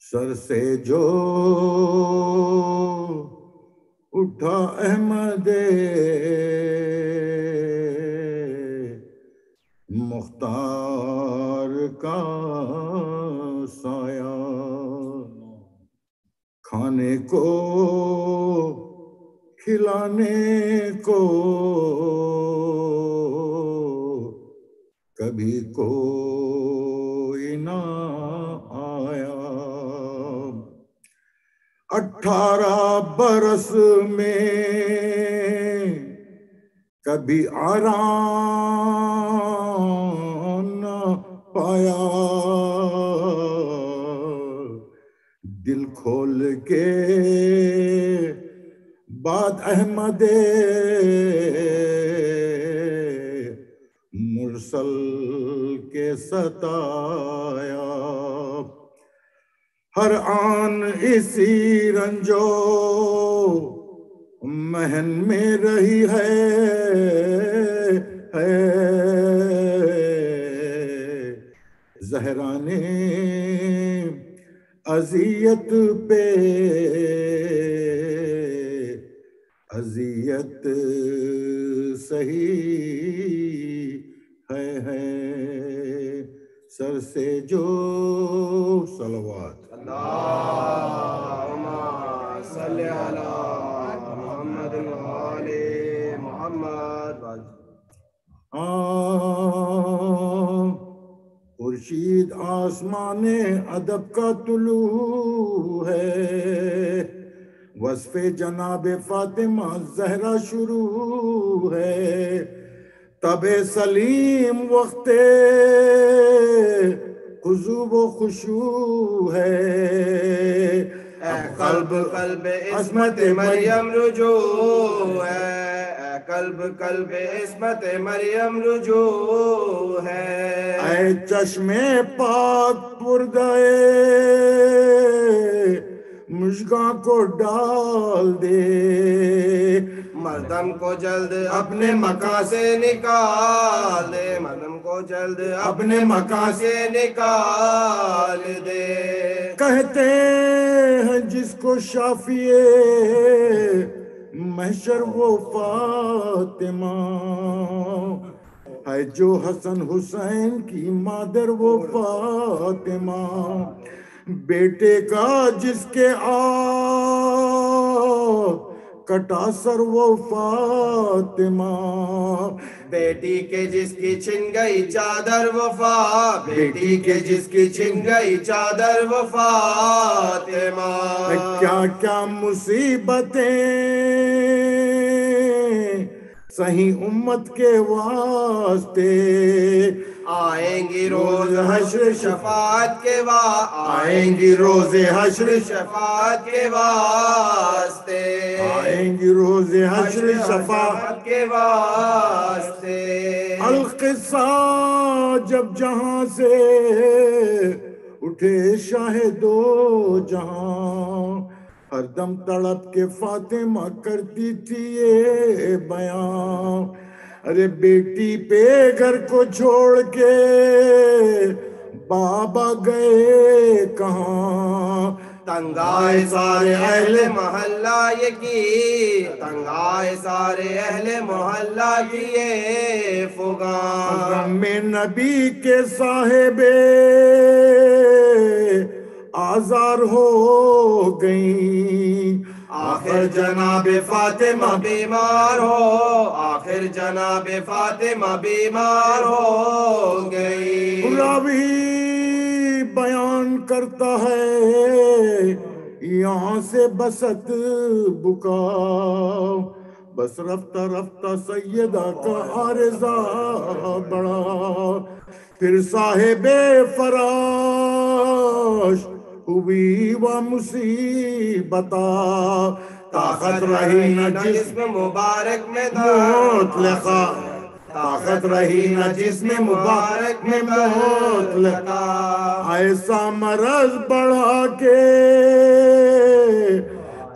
سر سے جو اٹھا احمد مختار کا سایہ، کھانے کو کھلانے کو کبھی کوئی نہ آیا، 18 برس میں کبھی آرام نہ پایا، دل کھول کے بات احمد مرسل کے ستایا، ہر آن اسی رنجو محن میں رہی ہے، زہرا نے اذیت پہ اذیت سہی ہے، سر سے جو صلوات اللہم صلی علی محمد وآل محمد۔ خورشید آسمان ادب کا طلوع ہے، وصف جناب فاطمہ زہرا شروع ہے، طب سلیم وقت خضوع و خشوع ہے، اے قلب قلب عصمت مریم رجوع ہے، اے قلب قلب عصمت مریم رجوع ہے، اے چشم پاک پردے مشگاں کو ڈال دے، مردم کو جلد اپنے مکان سے نکال دے، مردم کو جلد اپنے مکان سے نکال دے، کہتے ہیں جس کو شافی محشر وہ فاطمہ ہے، جو حسن حسین کی مادر وہ فاطمہ، بیٹے کا جس کے کٹا سر وہ فاطمہ، بیٹی کے جس کی چھن گئی چادر وہ بیٹی کے جس کی چھن گئی چادر وہ فاطمہ، کیا کیا مصیبتیں صحیح امت کے واسطے، آئیں گی روز حشر شفاعت کے آئیں گی روز حشر شفاعت کے واسطے، آئیں گی روز حشر شفاعت کے واسطے، القصہ جب جہاں سے اٹھے شاہ دو جہاں، ہر دم تڑپ کے فاطمہ کرتی تھی یہ بیان، ارے بیٹی پہ گھر کو چھوڑ کے بابا گئے کہاں، تنگ آئے سارے اہل محلہ یہ کی، تنگ آئے سارے اہل محلہ کی یہ فغان، غم نبی کے صاحب آزار ہو گئیں، آخر جناب فاطمہ بیمار ہو، آخر جناب فاطمہ بیمار ہو گئی، راوی بیان کرتا ہے یہاں سے بست بکا، بس رفتہ رفتہ سیدہ کا عارضہ بڑا، پھر صاحب فراش ہوئی و مصیبتہ، طاقت رہی نہ جسم مبارک میں مطلقہ، طاقت رہی نہ جسم مبارک میں مطلقہ، ایسا مرض بڑھا کے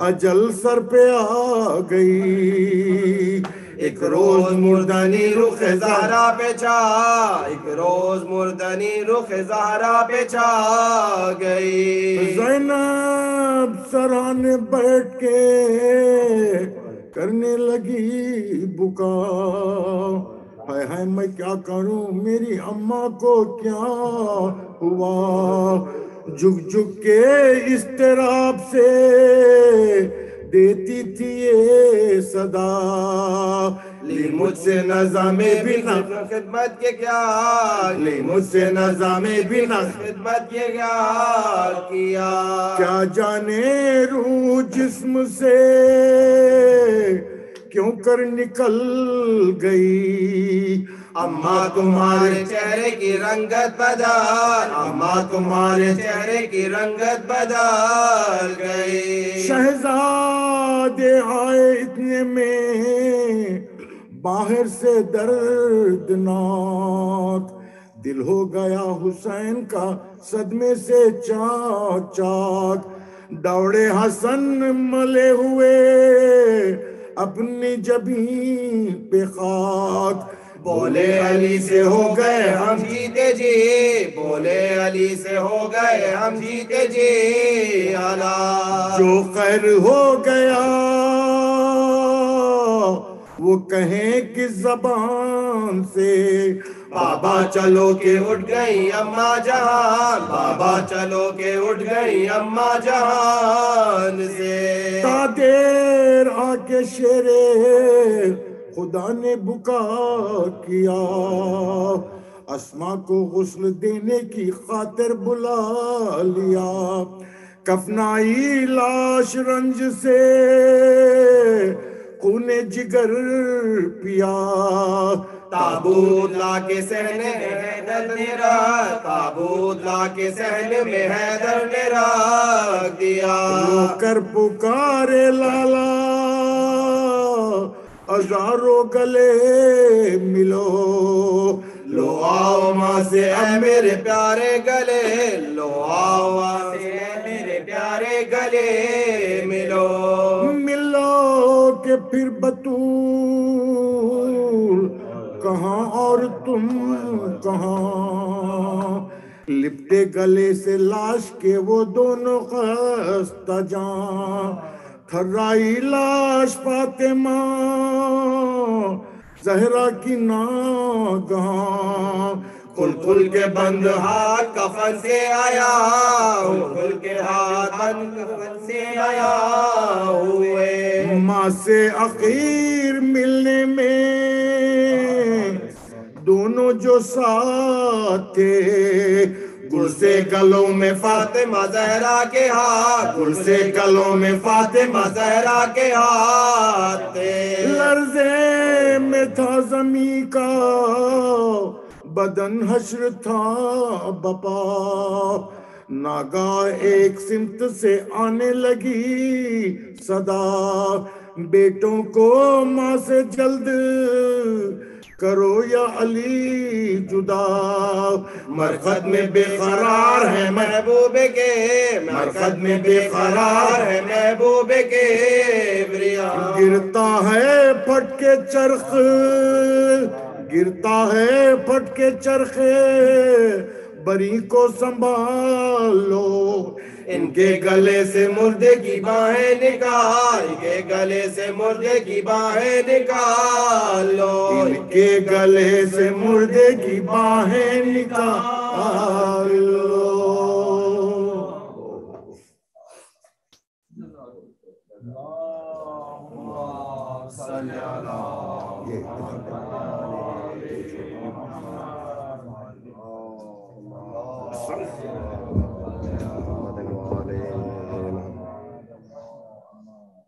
اجل سر پہ آ گئی، ایک روز مردنی رخ زہرا پہ چھا ایک روز مردنی رخ زہرا پہ چھا گئی زینب سرانے بیٹھ کے کرنے لگی بکا ہائے ہائے میں کیا کروں میری اماں کو کیا ہوا جھک جھک کے اضطراب سے دیتی تھی یہ صدا لی مجھ سے نظام بنا خدمت کے کیا لی مجھ سے نظام بنا خدمت کے کیا کیا کیا جانے روح جسم سے کیوں کر نکل گئی اماں تمہارے چہرے کی رنگت بدل اماں تمہارے چہرے کی رنگت بدل گئی شہزادے آئے اتنے میں باہر سے دردناک دل ہو گیا حسین کا صدمے سے چاک چاک دوڑے حسن ملے ہوئے اپنی جبین پہ خاک بولے علی سے ہو گئے ہم جیتے جی بولے علی سے ہو گئے ہم جیتے جی اللہ جو خیر ہو گیا وہ کہیں کس زبان سے بابا چلو کے اٹھ گئی اماں جہان بابا چلو کے اٹھ گئی اماں جہان سے تا دیر آ کے شیرے خدا نے بکا کیا اسما کو غسل دینے کی خاطر بلا لیا کفنائی لاش رنج سے خون جگر پیا تابوت لا کے صحنے میں حیدر نے رکھ تابوت لا کے صحنے میں حیدر نے رکھ دیا رو کر پکارے لالا ہزاروں گلے ملو لو آؤ ماں سے اے میرے پیارے گلے لو آؤ ماں سے اے میرے پیارے گلے ملو ملو کہ پھر بطول کہاں اور تم کہاں لپٹے گلے سے لاش کے وہ دونوں خستہ جاں تھرائی لاش فاطمہ زہرا کی ناگہاں کھل کھل کے بند ہاتھ کفن سے آیا کھل کے ہاتھ بند کفن سے آیا ہوئے ماں سے اخیر ملنے میں دونوں جو ساتھ تھے گل سے گلوں میں فاطمہ زہرا کے ہاتھ گل سے گلوں میں فاطمہ زہرا کے ہاتھ تھے لرزے میں تھا زمین کا بدن حشر تھا بپا ناگاہ ایک سمت سے آنے لگی صدا بیٹوں کو ماں سے جلد کرو یا علی جدا مرقد میں بے قرار ہے محبوب کے مرقد میں بے قرار ہے محبوب کے گرتا ہے پھٹ کے چرخ گرتا ہے پھٹ کے چرخ بری کو سنبھالو ان کے گلے سے مردے کی باہیں نکال ان کے گلے سے مردے کی باہیں نکال لو ان کے گلے سے مردے کی باہیں نکال لو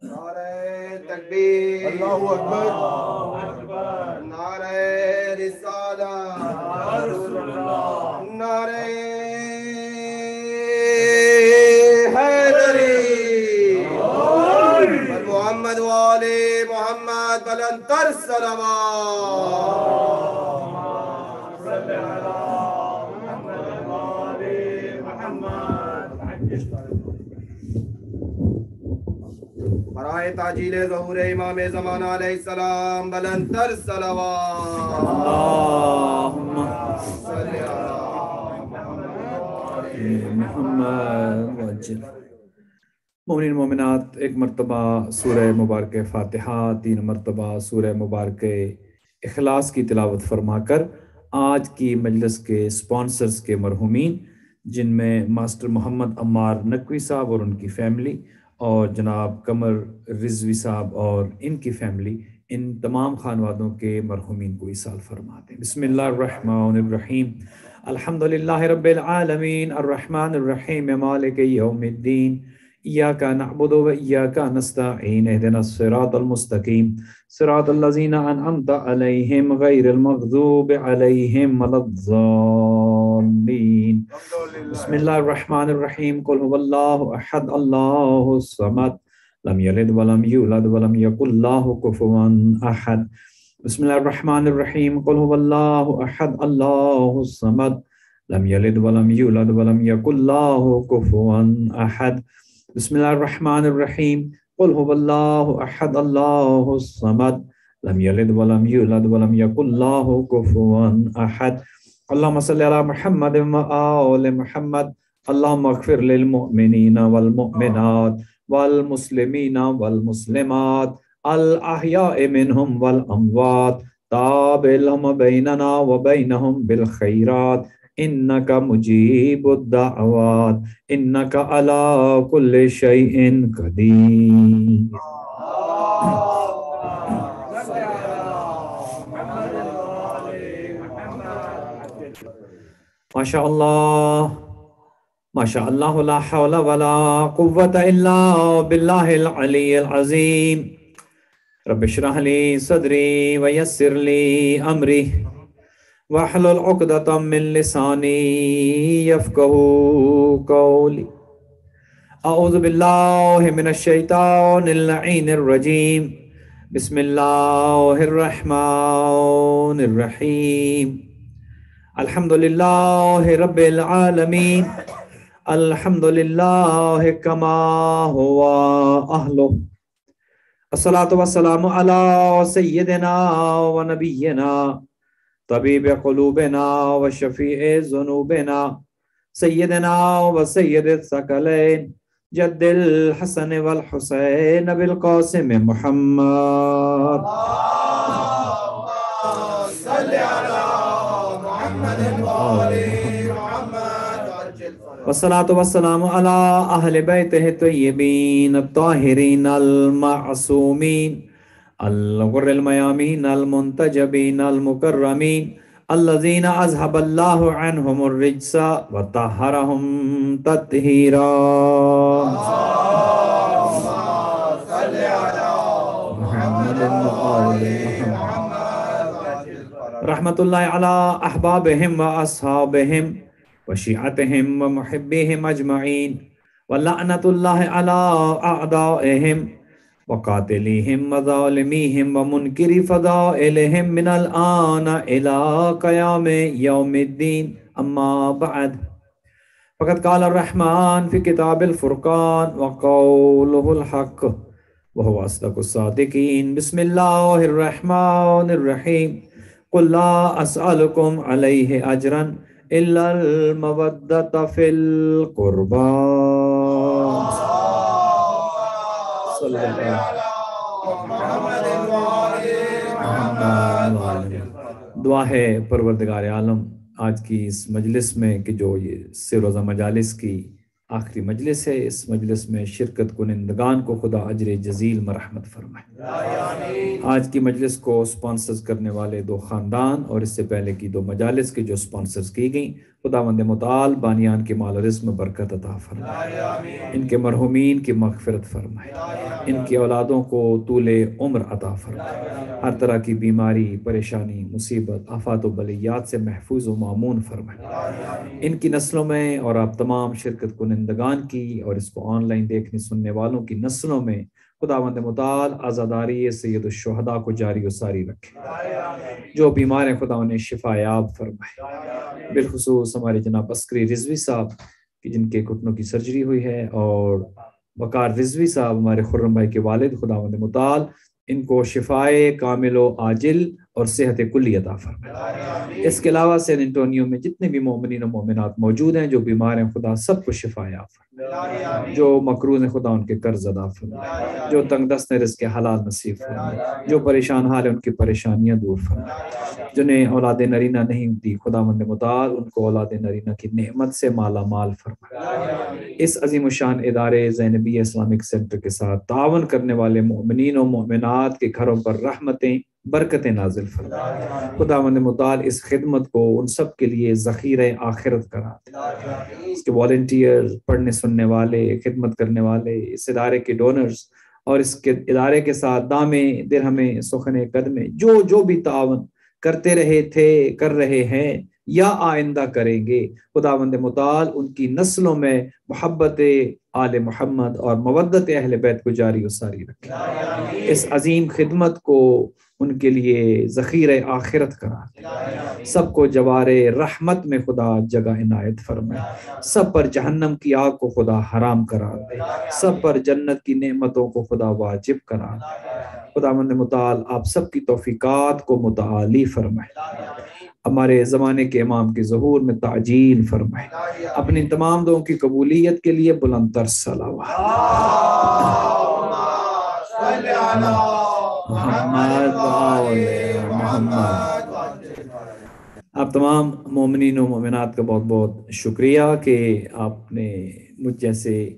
نعرہ تکبیر اللہ اکبر نعرہ رسالت نعرہ حیدری محمد وآل محمد بلند تر صلوات برائے تاجیل ظہور امام زمانہ علیہ السلام بلند تر صلوات اللہم صلی علی محمد وجل۔ مومنین مومنات، ایک مرتبہ سورہ مبارک فاتحہ، 3 مرتبہ سورہ مبارک اخلاص کی تلاوت فرما کر آج کی مجلس کے سپانسرز کے مرحومین، جن میں ماسٹر محمد عمار نقوی صاحب اور ان کی فیملی، اور جناب قمر رضوی صاحب اور ان کی فیملی، ان تمام خانوادوں کے مرحومین کو ایصال فرماتے ہیں۔ بسم اللہ الرحمن الرحیم، الحمدللہ رب العالمین الرحمن الرحیم مالک یوم الدین، ایاک نعبد و ایاک نستعین، اہدنا الصراط المستقیم صراط الذین انعمت علیہم غیر المغضوب علیہم ولا الضالین۔ بسم اللہ الرحمن الرحیم، قل هو اللہ احد اللہ الصمد لم یلد ولم یولد ولم یکن له کفوا احد۔ بسم اللہ الرحمن الرحیم، قل هو اللہ احد اللہ الصمد لم یلد ولم یولد ولم یکن له کفوا احد۔ بسم اللہ الرحمن الرحیم، قل هو اللہ احد اللہ الصمد لم یلد ولم یولد ولم یکن له کفوا احد۔ اللہم صلی علی محمد و آل محمد، اللہم اغفر للمؤمنین والمؤمنات والمسلمین والمسلمات الاحیاء منہم والاموات، تابع لهم بیننا وبینہم بالخیرات، انک مجیب الدعوات، انک علی کل شیء قدیر۔ ماشاء اللہ ماشاء اللہ، لا حول ولا قوة الا باللہ العلی العظیم۔ رب اشرح لی صدری ویسر لی امری واحلل عقدۃ من لسانی یفقہوا قولی۔ اعوذ باللہ من الشیطان اللعین الرجیم، بسم اللہ الرحمن الرحیم، الحمدللہ رب العالمین، الحمدللہ کما ہوا اہلہ، الصلاۃ والسلام علی سیدنا و نبینا طبیب قلوبنا و شفیع ذنوبنا سیدنا و سید الثقلین جد الحسن والحسین بالقاسم محمد والصلاة والسلام على أهل بيته الطيبين الطاهرين المعصومين الغر الميامين المنتجبين المكرمين الذين أذهب الله عنهم الرجس وطهرهم تطهيرا۔ رحمة الله على أحبابهم وأصحابهم وشيعتهم ومحبيهم أجمعين، ولعنة الله على أعدائهم وقاتليهم وظالميهم ومنكر فضائلهم من الآن إلى قيام يوم الدين، أما بعد، فقد قال الرحمن في كتاب الفرقان وقوله الحق وهو أصدق الصادقين، بسم الله الرحمن الرحيم، قل لا أسألكم عليه أجرا إلا المودة في القربى۔ صلی اللہ دعا ہے پروردگار عالم، آج کی اس مجلس میں کہ جو یہ سہ روزہ مجالس کی آخری مجلس ہے، اس مجلس میں شرکت کنندگان کو خدا اجر جزیل مرحمت فرمائے۔ آج کی مجلس کو سپانسرز کرنے والے 2 خاندان اور اس سے پہلے کی 2 مجالس کے جو سپانسرز کی گئیں، خداوند متعال بانیان کے مال و رزق میں برکت عطا فرمائے، ان کے مرحومین کی مغفرت فرمائے، ان کی اولادوں کو طول عمر عطا فرمائے، ہر طرح کی بیماری، پریشانی، مصیبت، آفات و بلیات سے محفوظ و مامون فرمائے، ان کی نسلوں میں اور آپ تمام شرکت کنندگان کی اور اس کو آن لائن دیکھنے سننے والوں کی نسلوں میں خداوند متعال آزاداری سید الشہداء کو جاری و ساری رکھے، جو بیمار ہیں خداوند شفا یاب فرمائے، بالخصوص ہمارے جناب عسکری رضوی صاحب کی جن کے گھٹنوں کی سرجری ہوئی ہے اور وقار رضوی صاحب ہمارے خرم بھائی کے والد، خداوند متعال ان کو شفائے کامل و عاجل اور صحت کلی عطا فرمائے۔ اس کے علاوہ سین انٹونیو میں جتنے بھی مومنین و مومنات موجود ہیں جو بیمار ہیں، خدا سب کو شفا عطا فرمائے۔ جو مقروض ہیں، خدا ان کے قرض ادا فرمائے۔ جو تنگ دست ہیں، رزق حلال نصیب فرمائے۔ جو پریشان حال ہیں، ان کی پریشانیاں دور فرمائے۔ جنہیں اولاد نرینہ نہیں دی، خداوند متعال ان کو اولاد نرینہ کی نعمت سے مالا مال فرمائے۔ اس عظیم الشان ادارے زینبیہ اسلامک سینٹر کے ساتھ تعاون کرنے والے مومنین و مومنات کے گھروں پر رحمتیں برکتیں نازل فرمائے۔ خداوند متعال اس خدمت کو ان سب کے لیے ذخیرہ آخرت کرا دے۔ اس کے والنٹیئر، پڑھنے سننے والے، خدمت کرنے والے، اس ادارے کے ڈونرز اور اس کے ادارے کے ساتھ دامے درہمیں سخنے قدمے جو بھی تعاون کرتے رہے تھے، کر رہے ہیں یا آئندہ کریں گے، خداوند متعال ان کی نسلوں میں محبت آل محمد اور مودت اہل بیت کو جاری و ساری رکھے۔ اس عظیم خدمت کو ان کے لیے ذخیرہ آخرت کرا دے۔ سب کو جوار رحمت میں خدا جگہ عنایت فرمائے۔ سب پر جہنم کی آگ کو خدا حرام کرا دے۔ سب پر جنت کی نعمتوں کو خدا واجب کرا دے۔ خداوند متعال آپ سب کی توفیقات کو متعالی فرمائے۔ ہمارے زمانے کے امام کے ظہور میں تعجیل فرمائے۔ اپنی تمام دعاؤں کی قبولیت کے لیے بلند تر صلوات۔ محمد محمد۔ آپ تمام مومنین و مومنات کا بہت بہت شکریہ کہ آپ نے مجھ جیسے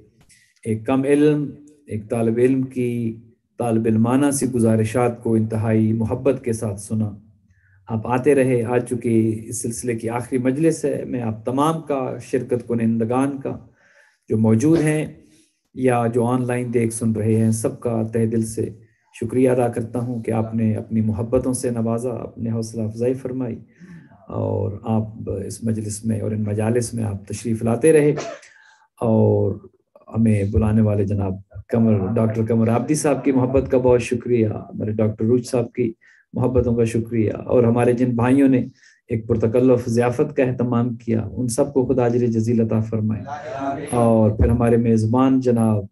ایک کم علم، ایک طالب علم کی طالب علمانہ سی گزارشات کو انتہائی محبت کے ساتھ سنا۔ آپ آتے رہے، آ چکے اس سلسلے کی آخری مجلس ہے۔ میں آپ تمام کا، شرکت کنندگان کا جو موجود ہیں یا جو آن لائن دیکھ سن رہے ہیں، سب کا تہ دل سے شکریہ ادا کرتا ہوں کہ آپ نے اپنی محبتوں سے نوازا، اپنے حوصلہ افزائی فرمائی، اور آپ اس مجلس میں اور ان مجالس میں آپ تشریف لاتے رہے۔ اور ہمیں بلانے والے جناب ڈاکٹر قمر عابدی صاحب کی محبت کا بہت شکریہ، ہمارے ڈاکٹر روج صاحب کی محبتوں کا شکریہ، اور ہمارے جن بھائیوں نے ایک پرتکلف ضیافت کا اہتمام کیا، ان سب کو خدا اجر جزیل عطا فرمائے۔ اور پھر ہمارے میزبان جناب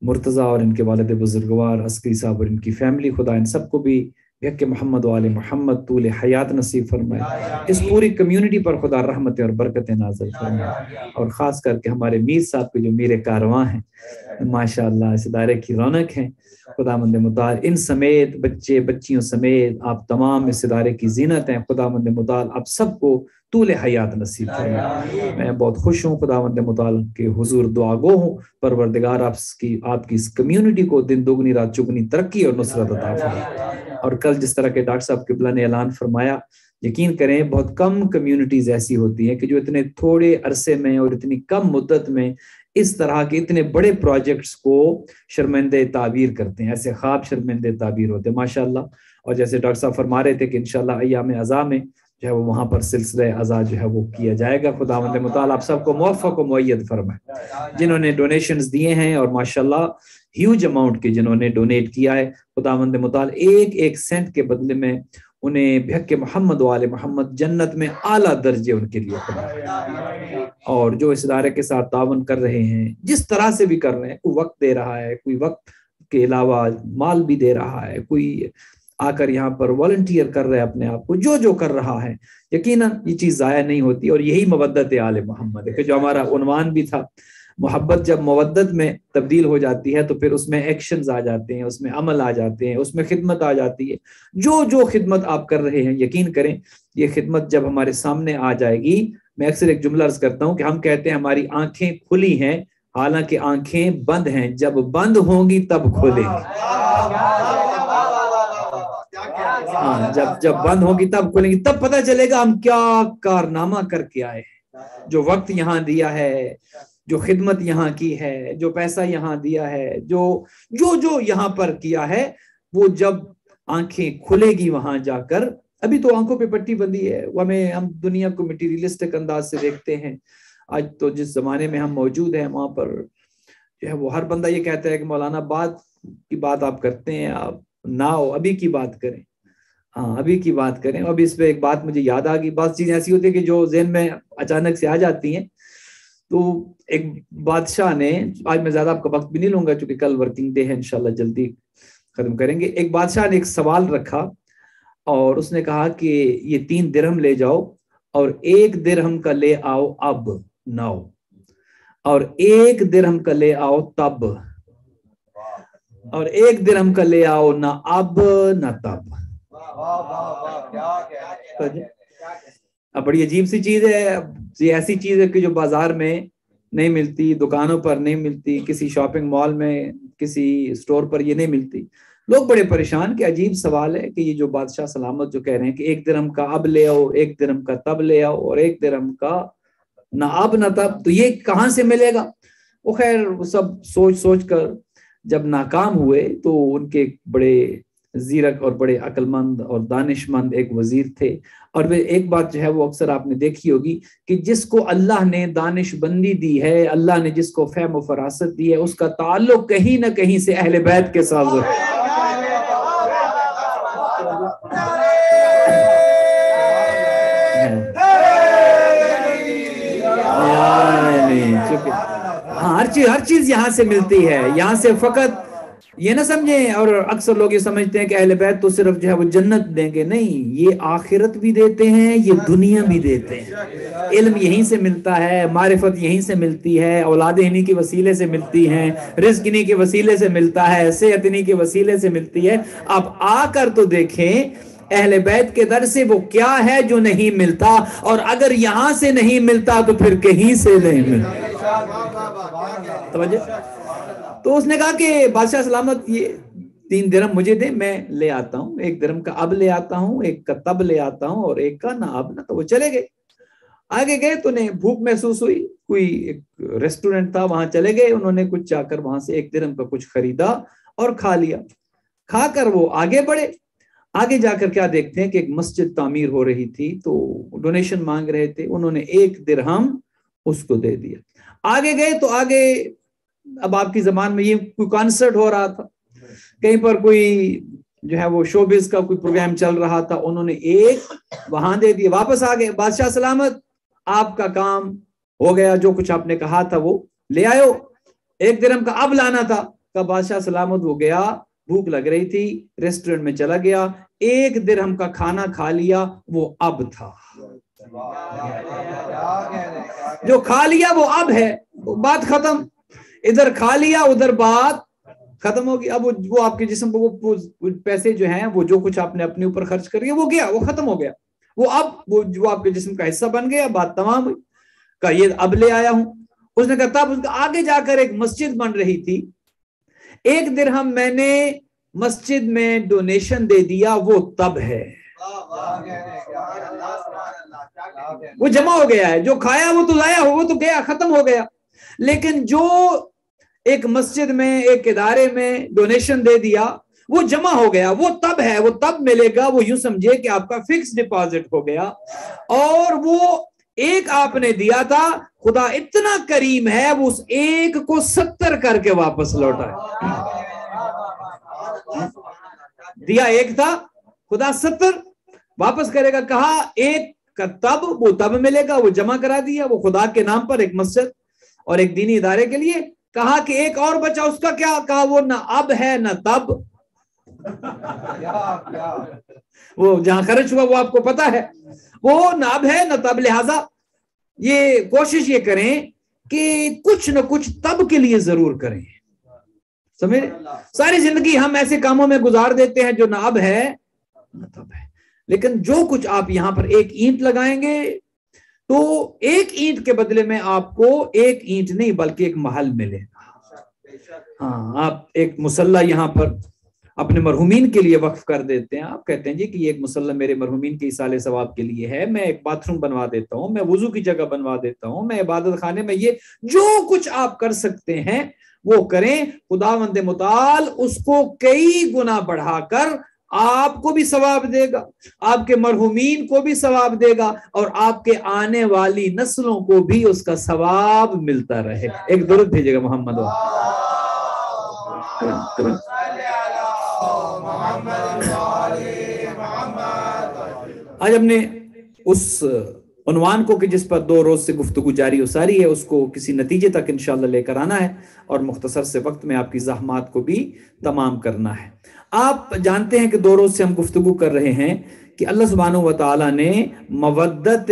مرتضیٰ اور ان کے والد بزرگوار عسکری صاحب اور ان کی فیملی، خدا ان سب کو بھی بحق محمد و آل محمد طول حیات نصیب فرمائے۔ اس پوری کمیونٹی پر خدا رحمتیں اور برکتیں نازل فرمائے، اور خاص کر کے ہمارے میر صاحب کے جو میر کارواں ہیں، ماشاءاللہ اس ادارے کی رونق ہیں، خداوند متعال ان سمیت بچے بچیوں سمیت آپ تمام اس ادارے کی زینت ہیں۔ خداوند متعال آپ سب کو طول حیات نصیب فرمائے۔ میں بہت خوش ہوں، خداوند متعال کے حضور دعا گو ہوں، پروردگار آپ کی اس کمیونٹی کو دن دوگنی رات چگنی ترقی اور نصرت عطا فرمائے۔ اور کل جس طرح کے ڈاکٹر صاحب قبلہ نے اعلان فرمایا، یقین کریں بہت کم کمیونٹیز ایسی ہوتی ہیں کہ جو اتنے تھوڑے عرصے میں اور اتنی کم مدت میں اس طرح کے اتنے بڑے پروجیکٹس کو شرمندہ تعبیر کرتے ہیں، ایسے خواب شرمندہ تعبیر ہوتے ہیں ماشاءاللہ۔ اور جیسے ڈاکٹر صاحب فرما رہے تھے کہ انشاءاللہ ایام عزا میں جو ہے وہ وہاں پر سلسلہ عزا جو ہے وہ کیا جائے گا۔ خداوند متعال آپ سب کو موفق و مؤید فرمائے۔ جنہوں نے ڈونیشنز دیے ہیں اور ماشاءاللہ ہیوج اماؤنٹ کے جنہوں نے ڈونیٹ کیا ہے، خداوند متعال ایک ایک سینٹ کے بدلے میں انہیں بحق محمد و آل محمد جنت میں اعلیٰ درجے ان کے لیے خدا۔ اور جو اس ادارے کے ساتھ تعاون کر رہے ہیں، جس طرح سے بھی کر رہے ہیں، کوئی وقت دے رہا ہے، کوئی وقت کے علاوہ مال بھی دے رہا ہے، کوئی آ کر یہاں پر والنٹیئر کر رہے اپنے آپ کو، جو کر رہا ہے، یقیناً یہ چیز ضائع نہیں ہوتی۔ اور یہی مودت آل محمد ہے کہ جو ہمارا عنوان بھی تھا، محبت جب مودت میں تبدیل ہو جاتی ہے تو پھر اس میں ایکشنز آ جاتے ہیں، اس میں عمل آ جاتے ہیں، اس میں خدمت آ جاتی ہے۔ جو خدمت آپ کر رہے ہیں، یقین کریں یہ خدمت جب ہمارے سامنے آ جائے گی، میں اکثر ایک جملہ عرض کرتا ہوں کہ ہم کہتے ہیں ہماری آنکھیں کھلی ہیں، حالانکہ آنکھیں بند ہیں، جب بند ہوں گی تب کھولیں گی۔ جب بند ہوگی تب کھولیں گی، تب پتہ چلے گا ہم کیا کارنامہ کر کے آئے ہیں۔ جو وقت یہاں دیا ہے، جو خدمت یہاں کی ہے، جو پیسہ یہاں دیا ہے، جو یہاں پر کیا ہے، وہ جب آنکھیں کھلے گی وہاں جا کر۔ ابھی تو آنکھوں پہ پٹی بندی ہے، ہم دنیا کو مٹیریلسٹک انداز سے دیکھتے ہیں۔ آج تو جس زمانے میں ہم موجود ہیں وہاں پر جو ہے وہ ہر بندہ یہ کہتا ہے کہ مولانا بعد کی بات آپ کرتے ہیں، آپ نہ ہو، ابھی کی بات کریں۔ ہاں، ابھی کی بات کریں۔ اب اس پہ ایک بات مجھے یاد آ گئی، بعض چیزیں ایسی ہوتی ہیں کہ جو ذہن میں اچانک سے آ جاتی ہیں۔ تو ایک بادشاہ نے، آج میں زیادہ آپ کا وقت بھی نہیں لوں گا چونکہ کل ورکنگ ڈے ہے، انشاءاللہ جلدی ختم کریں گے. ایک بادشاہ نے ایک سوال رکھا اور اس نے کہا کہ یہ 3 درہم لے جاؤ اور 1 درہم کا لے آؤ اب ناؤ، اور 1 درہم کا لے آؤ تب، اور 1 درہم کا لے آؤ نہ اب نہ تب. اب بڑی عجیب سی چیز ہے. یہ ایسی چیز ہے کہ جو بازار میں نہیں ملتی، دکانوں پر نہیں ملتی، کسی شاپنگ مال میں، کسی اسٹور پر یہ نہیں ملتی. لوگ بڑے پریشان کہ عجیب سوال ہے کہ یہ جو بادشاہ سلامت جو کہہ رہے ہیں کہ 1 درہم کا اب لے آؤ، 1 درہم کا تب لے آؤ، اور 1 درہم کا نہ اب نہ تب، تو یہ کہاں سے ملے گا؟ وہ خیر سب سوچ سوچ کر جب ناکام ہوئے تو ان کے بڑے زیرک اور بڑے عقل مند اور دانش مند ایک وزیر تھے. اور ایک بات جو ہے وہ اکثر آپ نے دیکھی ہوگی کہ جس کو اللہ نے دانش بندی دی ہے، اللہ نے جس کو فہم و فراست دی ہے، اس کا تعلق کہیں نہ کہیں سے اہل بیت کے ساتھ ہے. ہر چیز یہاں سے ملتی ہے. یہاں سے فقط یہ نہ سمجھیں، اور اکثر لوگ یہ سمجھتے ہیں کہ اہل بیت تو صرف جو ہے وہ جنت دیں گے. نہیں، یہ آخرت بھی دیتے ہیں، یہ دنیا بھی دیتے ہیں. علم یہیں سے ملتا ہے، معرفت یہیں سے ملتی ہے، اولاد انہی کے وسیلے سے ملتی ہیں، رزق انہی کے وسیلے سے ملتا ہے، صحت انہی کے وسیلے سے ملتی ہے. اب آ کر تو دیکھیں اہل بیت کے در سے وہ کیا ہے جو نہیں ملتا، اور اگر یہاں سے نہیں ملتا تو پھر کہیں سے نہیں ملتا. توجہ. تو اس نے کہا کہ بادشاہ سلامت یہ 3 درہم مجھے دیں، میں لے آتا ہوں. 1 درہم کا اب لے آتا ہوں، 1 کا تب لے آتا ہوں، اور 1 کا نہ اب نہ. تو وہ چلے گئے. آگے گئے تو انہیں بھوک محسوس ہوئی. کوئی ایک ریسٹورنٹ تھا، وہاں چلے گئے. انہوں نے کچھ جا کر وہاں سے 1 درہم کا کچھ خریدا اور کھا لیا. کھا کر وہ آگے بڑھے. آگے جا کر کیا دیکھتے ہیں کہ ایک مسجد تعمیر ہو رہی تھی، تو ڈونیشن مانگ رہے تھے. انہوں نے 1 درہم اس کو دے دیا. آگے گئے تو آگے اب آپ کی زبان میں یہ کوئی کانسرٹ ہو رہا تھا، کہیں پر کوئی جو ہے وہ شوبز کا کوئی پروگرام چل رہا تھا. انہوں نے 1 وہاں دے دیا. واپس آ گئے. بادشاہ سلامت آپ کا کام ہو گیا، جو کچھ آپ نے کہا تھا وہ لے آئے ہو. 1 درہم کا اب لانا تھا. کہ بادشاہ سلامت ہو گیا، بھوک لگ رہی تھی، ریسٹورنٹ میں چلا گیا، 1 درہم کا کھانا کھا لیا، وہ اب تھا. جو کھا لیا وہ اب ہے، بات ختم. ادھر کھا لیا، ادھر بات ختم ہوگی. اب وہ آپ کے جسم کو وہ پیسے جو ہیں، وہ جو کچھ آپ نے اپنے اوپر خرچ کر لیا وہ گیا، وہ ختم ہو گیا. وہ اب وہ آپ کے جسم کا حصہ بن گیا، بات تمام ہوئی. کہا یہ اب لے آیا ہوں. اس نے کہا تب. اس کا آگے جا کر ایک مسجد بن رہی تھی، 1 درہم میں نے مسجد میں ڈونیشن دے دیا، وہ تب ہے. وہ جمع ہو گیا ہے. جو کھایا وہ تو ضائع ہو، وہ تو گیا، ختم ہو گیا. لیکن جو ایک مسجد میں، ایک ادارے میں ڈونیشن دے دیا، وہ جمع ہو گیا، وہ تب ہے، وہ تب ملے گا. وہ یوں سمجھے کہ آپ کا فکس ڈپازٹ ہو گیا. اور وہ 1 آپ نے دیا تھا، خدا اتنا کریم ہے وہ اس 1 کو 70 کر کے واپس لوٹا. دیا 1 تھا، خدا 70 واپس کرے گا. کہا 1 کا تب، وہ تب ملے گا، وہ جمع کرا دیا. وہ خدا کے نام پر ایک مسجد اور ایک دینی ادارے کے لیے. کہا کہ 1 اور بچا، اس کا کیا؟ کہا وہ نہ اب ہے نہ تب. وہ جہاں خرچ ہوا وہ آپ کو پتا ہے، وہ نہ اب ہے نہ تب. لہذا یہ کوشش یہ کریں کہ کچھ نہ کچھ تب کے لیے ضرور کریں. سمجھے؟ ساری زندگی ہم ایسے کاموں میں گزار دیتے ہیں جو نہ اب ہے نہ تب ہے. لیکن جو کچھ آپ یہاں پر 1 اینٹ لگائیں گے تو 1 اینٹ کے بدلے میں آپ کو 1 اینٹ نہیں بلکہ 1 محل ملے گا. ہاں، آپ ایک مصلی یہاں پر اپنے مرحومین کے لیے وقف کر دیتے ہیں. آپ کہتے ہیں جی کہ یہ ایک مصلی میرے مرحومین کے ایصال ثواب کے لیے ہے، میں ایک باتھ روم بنوا دیتا ہوں، میں وضو کی جگہ بنوا دیتا ہوں، میں عبادت خانے میں، یہ جو کچھ آپ کر سکتے ہیں وہ کریں. خداوند متعال اس کو کئی گنا بڑھا کر آپ کو بھی ثواب دے گا، آپ کے مرحومین کو بھی ثواب دے گا، اور آپ کے آنے والی نسلوں کو بھی اس کا ثواب ملتا رہے. ایک درود بھیجے گا محمد. آج ہم نے اس عنوان کو کہ جس پر 2 روز سے گفتگو جاری و ساری ہے اس کو کسی نتیجے تک انشاءاللہ لے کر آنا ہے اور مختصر سے وقت میں آپ کی زحمات کو بھی تمام کرنا ہے۔ آپ جانتے ہیں کہ 2 روز سے ہم گفتگو کر رہے ہیں کہ اللہ سبحانہ و تعالیٰ نے مودت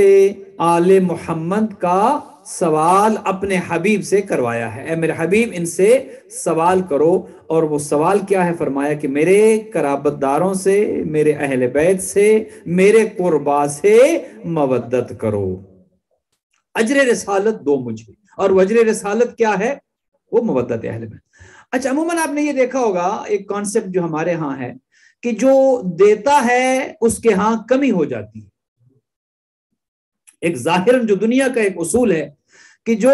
آل محمد کا سوال اپنے حبیب سے کروایا ہے۔ اے میرے حبیب ان سے سوال کرو، اور وہ سوال کیا ہے؟ فرمایا کہ میرے قرابت داروں سے، میرے اہل بیت سے، میرے قربا سے مودت کرو۔ اجر رسالت دو مجھے، اور اجر رسالت کیا ہے؟ وہ مودت اہل بیت۔ اچھا، عموماً آپ نے یہ دیکھا ہوگا ایک کانسیپٹ جو ہمارے ہاں ہے کہ جو دیتا ہے اس کے ہاں کمی ہو جاتی ہے۔ ایک ظاہراً جو دنیا کا ایک اصول ہے کہ جو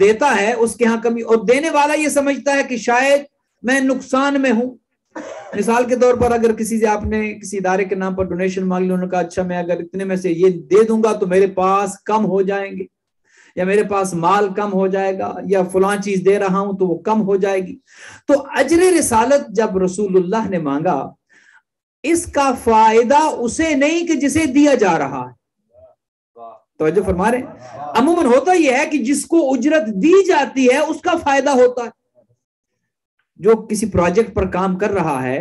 دیتا ہے اس کے ہاں کمی، اور دینے والا یہ سمجھتا ہے کہ شاید میں نقصان میں ہوں۔ مثال کے طور پر اگر کسی سے آپ نے کسی ادارے کے نام پر ڈونیشن مانگ لی، انہوں نے کہا اچھا میں اگر اتنے میں سے یہ دے دوں گا تو میرے پاس کم ہو جائیں گے، یا میرے پاس مال کم ہو جائے گا، یا فلاں چیز دے رہا ہوں تو وہ کم ہو جائے گی۔ تو اجر رسالت جب رسول اللہ نے مانگا، اس کا فائدہ اسے نہیں کہ جسے دیا جا رہا ہے۔ توجہ فرما رہے ہیں؟ عموماً ہوتا یہ ہے کہ جس کو اجرت دی جاتی ہے اس کا فائدہ ہوتا ہے۔ جو کسی پروجیکٹ پر کام کر رہا ہے،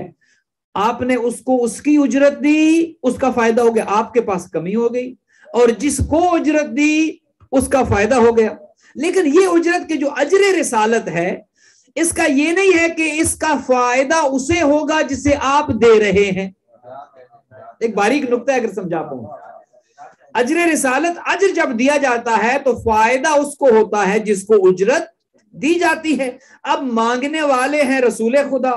آپ نے اس کو اس کی اجرت دی، اس کا فائدہ ہو گیا، آپ کے پاس کمی ہو گئی، اور جس کو اجرت دی اس کا فائدہ ہو گیا۔ لیکن یہ اجرت کے جو اجر رسالت ہے، اس کا یہ نہیں ہے کہ اس کا فائدہ اسے ہوگا جسے آپ دے رہے ہیں۔ ایک باریک نقطہ اگر سمجھا پاؤں، اجر رسالت اجر جب دیا جاتا ہے تو فائدہ اس کو ہوتا ہے جس کو اجرت دی جاتی ہے۔ اب مانگنے والے ہیں رسول خدا،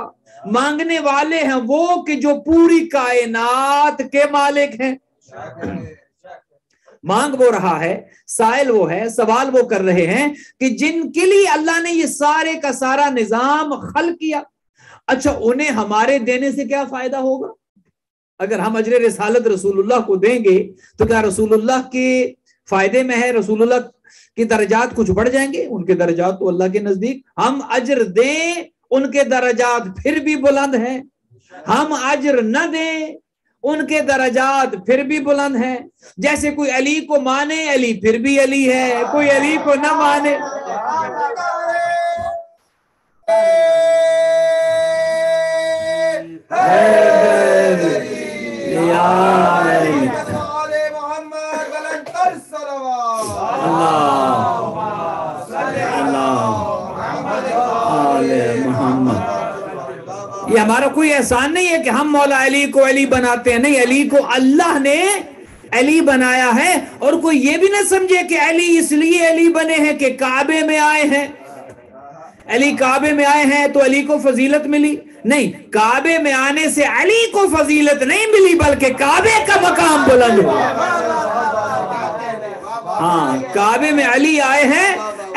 مانگنے والے ہیں وہ کہ جو پوری کائنات کے مالک ہیں۔ مانگ وہ رہا ہے، سائل وہ ہے، سوال وہ کر رہے ہیں کہ جن کے لیے اللہ نے یہ سارے کا سارا نظام خلق کیا۔ اچھا، انہیں ہمارے دینے سے کیا فائدہ ہوگا؟ اگر ہم اجر رسالت رسول اللہ کو دیں گے تو کیا رسول اللہ کے فائدے میں ہے؟ رسول اللہ کی درجات کچھ بڑھ جائیں گے؟ ان کے درجات تو اللہ کے نزدیک، ہم اجر دیں ان کے درجات پھر بھی بلند ہیں، ہم اجر نہ دیں ان کے درجات پھر بھی بلند ہیں۔ جیسے کوئی علی کو مانے، علی پھر بھی علی ہے، کوئی علی کو نہ مانے۔ یہ ہمارا کوئی احسان نہیں ہے کہ ہم مولا علی کو علی بناتے ہیں، نہیں، علی کو اللہ نے علی بنایا ہے۔ اور کوئی یہ بھی نہ سمجھے کہ علی اس لیے علی بنے ہیں کہ کعبے میں آئے ہیں، علی کعبے میں آئے ہیں تو علی کو فضیلت ملی، نہیں، کعبے میں آنے سے علی کو فضیلت نہیں ملی بلکہ کعبے کا مقام بلند ہو۔ ہاں، کعبے میں علی آئے ہیں،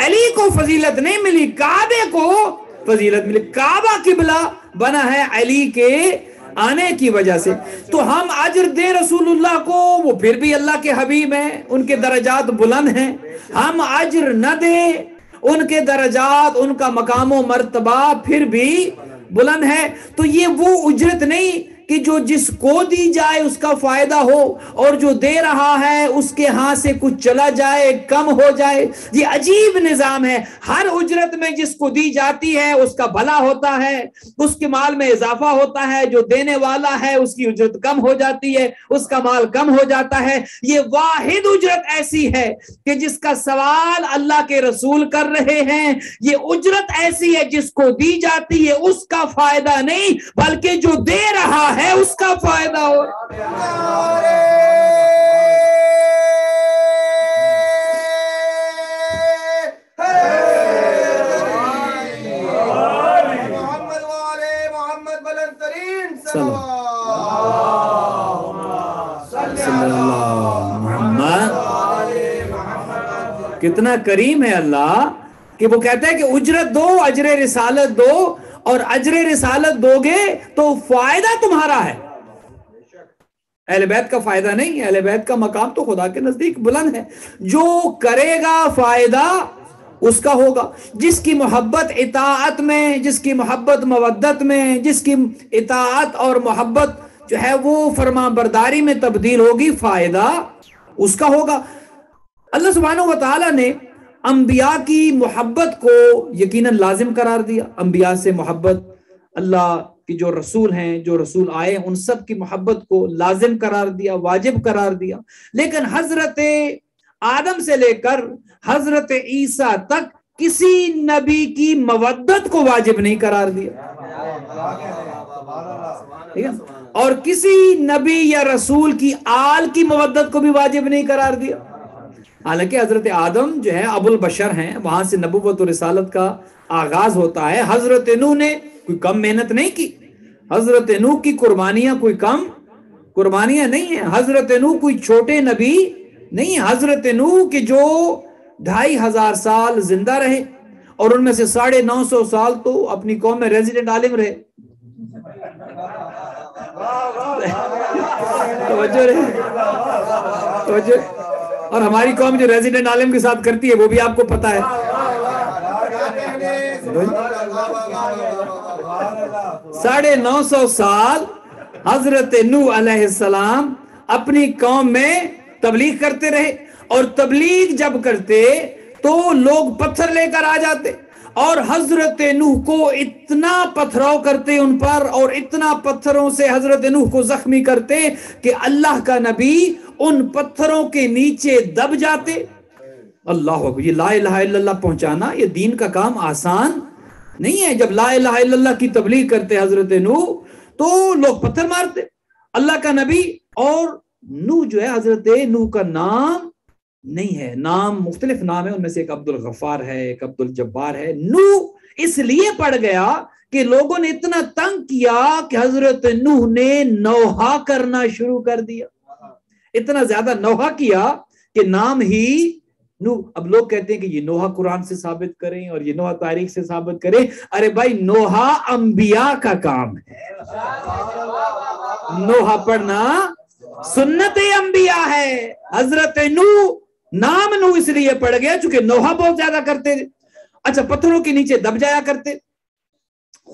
علی کو فضیلت نہیں ملی، کعبے کو فضیلت ملی۔ کعبہ قبلہ بنا ہے علی کے آنے کی وجہ سے۔ تو ہم اجر دیں رسول اللہ کو، وہ پھر بھی اللہ کے حبیب ہیں، ان کے درجات بلند ہیں۔ ہم اجر نہ دیں، ان کے درجات، ان کا مقام و مرتبہ پھر بھی بلند ہے۔ تو یہ وہ اجرت نہیں کہ جو جس کو دی جائے اس کا فائدہ ہو، اور جو دے رہا ہے اس کے ہاں سے کچھ چلا جائے، کم ہو جائے۔ یہ عجیب نظام ہے۔ ہر اجرت میں جس کو دی جاتی ہے اس کا بھلا ہوتا ہے، اس کے مال میں اضافہ ہوتا ہے۔ جو دینے والا ہے اس کی اجرت کم ہو جاتی ہے، اس کا مال کم ہو جاتا ہے۔ یہ واحد اجرت ایسی ہے کہ جس کا سوال اللہ کے رسول کر رہے ہیں، یہ اجرت ایسی ہے جس کو دی جاتی ہے اس کا فائدہ نہیں بلکہ جو دے رہا ہے اس کا فائدہ ہو۔ کتنا کریم ہے اللہ کہ وہ کہتا ہے کہ اجرت دو، اجر رسالت دو، اور اجر رسالت دو گے تو فائدہ تمہارا ہے، اہل بیت کا فائدہ نہیں۔ اہل بیت کا مقام تو خدا کے نزدیک بلند ہے۔ جو کرے گا فائدہ اس کا ہوگا۔ جس کی محبت اطاعت میں، جس کی محبت مودت میں، جس کی اطاعت اور محبت جو ہے وہ فرما برداری میں تبدیل ہوگی، فائدہ اس کا ہوگا۔ اللہ سبحانہ و تعالیٰ نے انبیاء کی محبت کو یقیناً لازم قرار دیا. انبیاء سے محبت، اللہ کی جو رسول ہیں، جو رسول آئے، ان سب کی محبت کو لازم قرار دیا، واجب قرار دیا. لیکن حضرت آدم سے لے کر حضرت عیسیٰ تک کسی نبی کی مودت کو واجب نہیں قرار دیا، اور کسی نبی یا رسول کی آل کی مودت کو بھی واجب نہیں قرار دیا. حالانکہ حضرت آدم جو ہے ابو البشر ہیں، وہاں سے نبوت و رسالت کا آغاز ہوتا ہے. حضرت نوح نے کوئی کم محنت نہیں کی، حضرت نوح کی قربانیاں کوئی کم قربانیاں نہیں ہیں. حضرت نوح کوئی چھوٹے نبی نہیں. حضرت نوح کے جو 2500 سال زندہ رہے، اور ان میں سے 950 سال تو اپنی قوم میں ریزیڈنٹ عالم رہے. توجہ. اور ہماری قوم جو ریزیڈنٹ عالم کے ساتھ کرتی ہے وہ بھی آپ کو پتا ہے. 950 سال حضرت نوح علیہ السلام اپنی قوم میں تبلیغ کرتے رہے، اور تبلیغ جب کرتے تو لوگ پتھر لے کر آ جاتے، اور حضرت نوح کو اتنا پتھراؤ کرتے ان پر، اور اتنا پتھروں سے حضرت نوح کو زخمی کرتے کہ اللہ کا نبی ان پتھروں کے نیچے دب جاتے. اللہ اکبر. یہ لا الہ الا اللہ پہنچانا یہ دین کا کام آسان نہیں ہے. جب لا الہ الا اللہ کی تبلیغ کرتے حضرت نوح تو لوگ پتھر مارتے. اللہ کا نبی، اور نوح جو ہے حضرت نوح کا نام نہیں ہے، نام مختلف نام ہے، ان میں سے ایک عبد الغفار ہے، ایک عبد الجبار ہے. نوح اس لیے پڑ گیا کہ لوگوں نے اتنا تنگ کیا کہ حضرت نوح نے نوحہ کرنا شروع کر دیا. اتنا زیادہ نوحہ کیا کہ نام ہی نوح. اب لوگ کہتے ہیں کہ یہ نوحہ قرآن سے ثابت کریں اور یہ نوحہ تاریخ سے ثابت کریں. ارے بھائی، نوحہ انبیاء کا کام ہے. نوحہ پڑھنا سنت انبیاء ہے. حضرت نوح نام نوح اس لیے پڑ گیا چونکہ نوحہ بہت زیادہ کرتے تھے. اچھا، پتھروں کے نیچے دب جایا کرتے.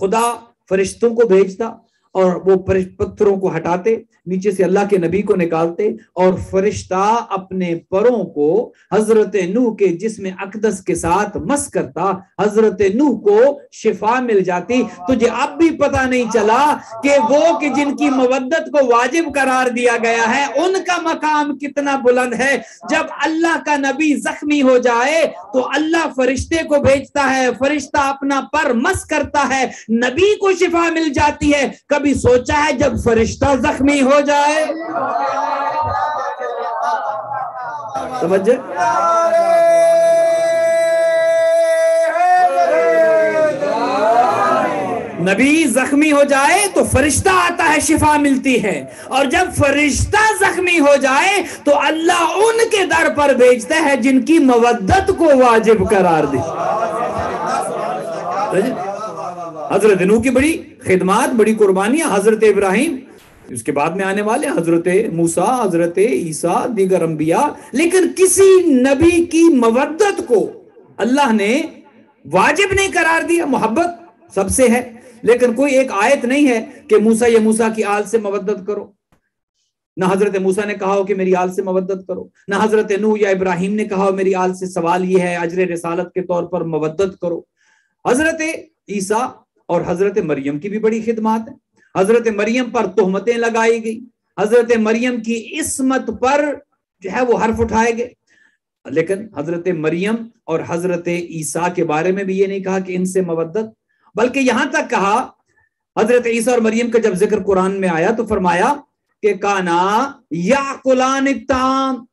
خدا فرشتوں کو بھیجتا اور وہ پتھروں کو ہٹاتے، نیچے سے اللہ کے نبی کو نکالتے، اور فرشتہ اپنے پروں کو حضرت نوح کے جسم اقدس کے ساتھ مس کرتا. حضرت نوح کو شفا مل جاتی. تجھے اب بھی پتہ نہیں چلا کہ وہ کہ جن کی مودت کو واجب قرار دیا گیا ہے ان کا مقام کتنا بلند ہے. جب اللہ کا نبی زخمی ہو جائے تو اللہ فرشتے کو بھیجتا ہے، فرشتہ اپنا پر مس کرتا ہے، نبی کو شفا مل جاتی ہے. کبھی سوچا ہے جب فرشتہ زخمی ہو جائے؟ سمجھے؟ نبی زخمی ہو جائے تو فرشتہ آتا ہے، شفا ملتی ہے، اور جب فرشتہ زخمی ہو جائے تو اللہ ان کے در پر بھیجتا ہے جن کی مودت کو واجب قرار دی. حضرت نوح کی بڑی خدمات، بڑی قربانیاں. حضرت ابراہیم، اس کے بعد میں آنے والے حضرت موسیٰ، حضرت عیسیٰ، دیگر انبیاء. لیکن کسی نبی کی مودت کو اللہ نے واجب نہیں قرار دیا. محبت سب سے ہے، لیکن کوئی ایک آیت نہیں ہے کہ موسیٰ یا موسیٰ کی آل سے مودت کرو. نہ حضرت موسیٰ نے کہا ہو کہ میری آل سے مودت کرو، نہ حضرت نوح یا ابراہیم نے کہا ہو میری آل سے سوال یہ ہے اجر رسالت کے طور پر مودت کرو. حضرت عیسیٰ اور حضرت مریم کی بھی بڑی خدمات ہیں. حضرت مریم پر تہمتیں لگائی گئی، حضرت مریم کی عصمت پر جو ہے وہ حرف اٹھائے گئے. لیکن حضرت مریم اور حضرت عیسیٰ کے بارے میں بھی یہ نہیں کہا کہ ان سے مودت، بلکہ یہاں تک کہا حضرت عیسیٰ اور مریم کا جب ذکر قرآن میں آیا تو فرمایا کہ کانا یاکلان الطعام،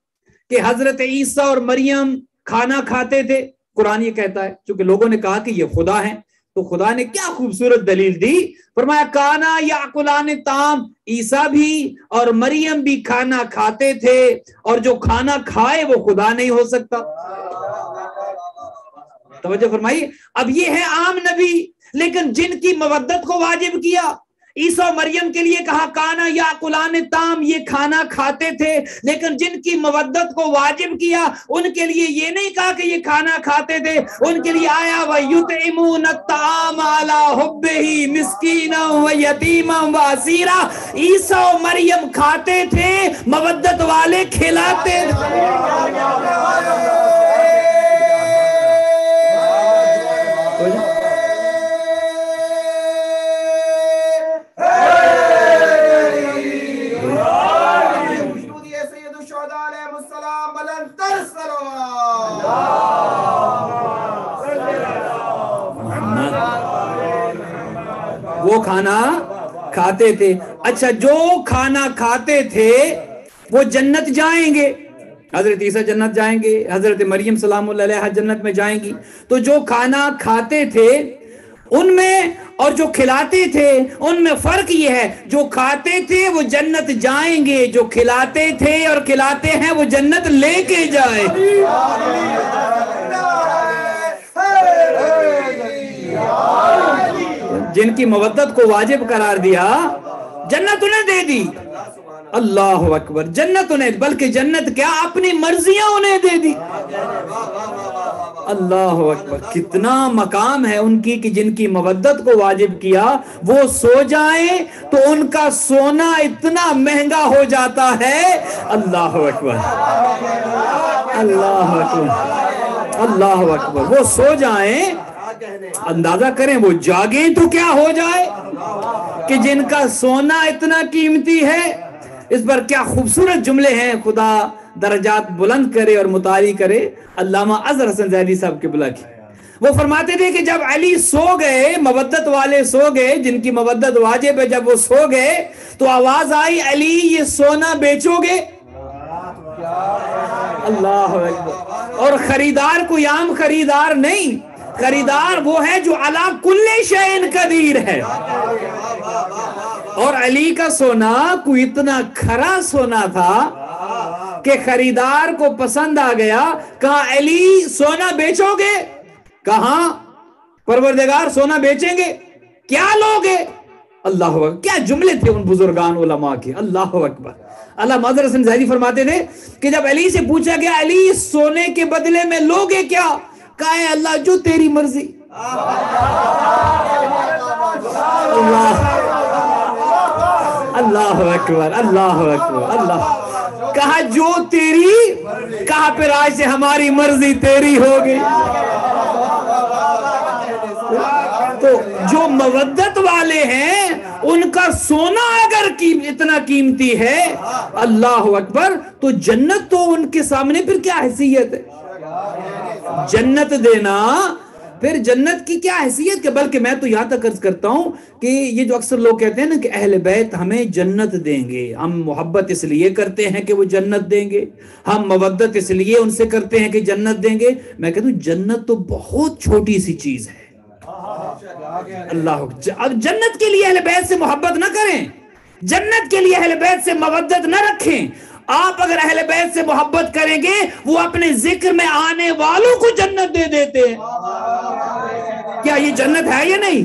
کہ حضرت عیسیٰ اور مریم کھانا کھاتے تھے. قرآن یہ کہتا ہے چونکہ لوگوں نے کہا کہ یہ خدا ہیں، تو خدا نے کیا خوبصورت دلیل دی. فرمایا کانا یاکلان الطعام، عیسیٰ بھی اور مریم بھی کھانا کھاتے تھے، اور جو کھانا کھائے وہ خدا نہیں ہو سکتا. توجہ فرمائیے. اب یہ ہے عام نبی، لیکن جن کی مودت کو واجب کیا، عیسیٰ و مریم کے لیے کہا کانا یاکلان الطعام، یہ کھانا کھاتے تھے، لیکن جن کی مودت کو واجب کیا ان کے لیے یہ نہیں کہا کہ یہ کھانا کھاتے تھے، ان کے لیے آیا وَيُطْعِمُونَ الطَّعَامَ عَلَىٰ حُبِّهِ مِسْكِينًا وَيَتِيمًا وَأَسِيرًا۔ عیسیٰ و مریم کھاتے تھے، مودت والے کھلاتے تھے۔ وہ کھانا کھاتے تھے۔ اچھا، جو کھانا کھاتے تھے وہ جنت جائیں گے، حضرت عیسیٰ جنت جائیں گے، حضرت مریم سلام اللہ علیہا جنت میں جائیں گی۔ تو جو کھانا کھاتے تھے ان میں اور جو کھلاتے تھے ان میں فرق یہ ہے، جو کھاتے تھے وہ جنت جائیں گے، جو کھلاتے تھے اور کھلاتے ہیں وہ جنت لے کے جائے۔ جن کی مودت کو واجب قرار دیا جنت انہیں دے دی، اللہ اکبر، جنت انہیں، بلکہ جنت کیا اپنی مرضیاں انہیں دے دی۔ اللہ اکبر، کتنا مقام ہے ان کی کہ جن کی مودت کو واجب کیا وہ سو جائیں تو ان کا سونا اتنا مہنگا ہو جاتا ہے۔ اللہ اکبر، اللہ اکبر، اللہ اکبر، وہ سو جائیں، اندازہ کریں وہ جاگیں تو کیا ہو جائے کہ جن کا سونا اتنا قیمتی ہے۔ اس پر کیا خوبصورت جملے ہیں، خدا درجات بلند کرے اور مطالع کرے علامہ اظہر حسن زیدی صاحب کے بلا کی۔ وہ فرماتے تھے کہ جب علی سو گئے، مودت والے سو گئے، جن کی مودت واجب ہے، جب وہ سو گئے تو آواز آئی علی یہ سونا بیچو گے؟ اللہ اکبر، اور خریدار کوئی عام خریدار نہیں، خریدار وہ ہے جو علی کل شیء قدیر ہے۔ اور علی کا سونا کوئی اتنا کھرا سونا تھا کہ خریدار کو پسند آ گیا۔ کہا علی سونا بیچو گے؟ کہاں پروردگار سونا بیچیں گے، کیا لوگے؟ اللہ اکبر، کیا جملے تھے ان بزرگان علماء کے، اللہ اکبر۔ علامہ اظہر حسن زیدی فرماتے تھے کہ جب علی سے پوچھا گیا علی سونے کے بدلے میں لوگے کیا؟ کہا ہے اللہ جو تیری مرضی۔ اللہ اکبر، اللہ اکبر، اللہ، کہا جو تیری، کہا پھر آج سے ہماری مرضی تیری ہوگی۔ تو جو مودت والے ہیں ان کا سونا اگر اتنا قیمتی ہے، اللہ اکبر، تو جنت تو ان کے سامنے پھر کیا حیثیت ہے؟ جنت دینا پھر جنت کی کیا حیثیت ہے؟ بلکہ میں تو یہاں تک عرض کرتا ہوں کہ یہ جو اکثر لوگ کہتے ہیں نا کہ اہل بیت ہمیں جنت دیں گے، ہم محبت اس لیے کرتے ہیں کہ وہ جنت دیں گے، ہم مودت اس لیے ان سے کرتے ہیں کہ جنت دیں گے، میں کہتا ہوں جنت تو بہت چھوٹی سی چیز ہے۔ اللہ، اب جنت کے لیے اہل بیت سے محبت نہ کریں، جنت کے لیے اہل بیت سے مودت نہ رکھیں۔ آپ اگر اہل بیت سے محبت کریں گے وہ اپنے ذکر میں آنے والوں کو جنت دے دیتے ہیں۔ کیا یہ جنت ہے یا نہیں؟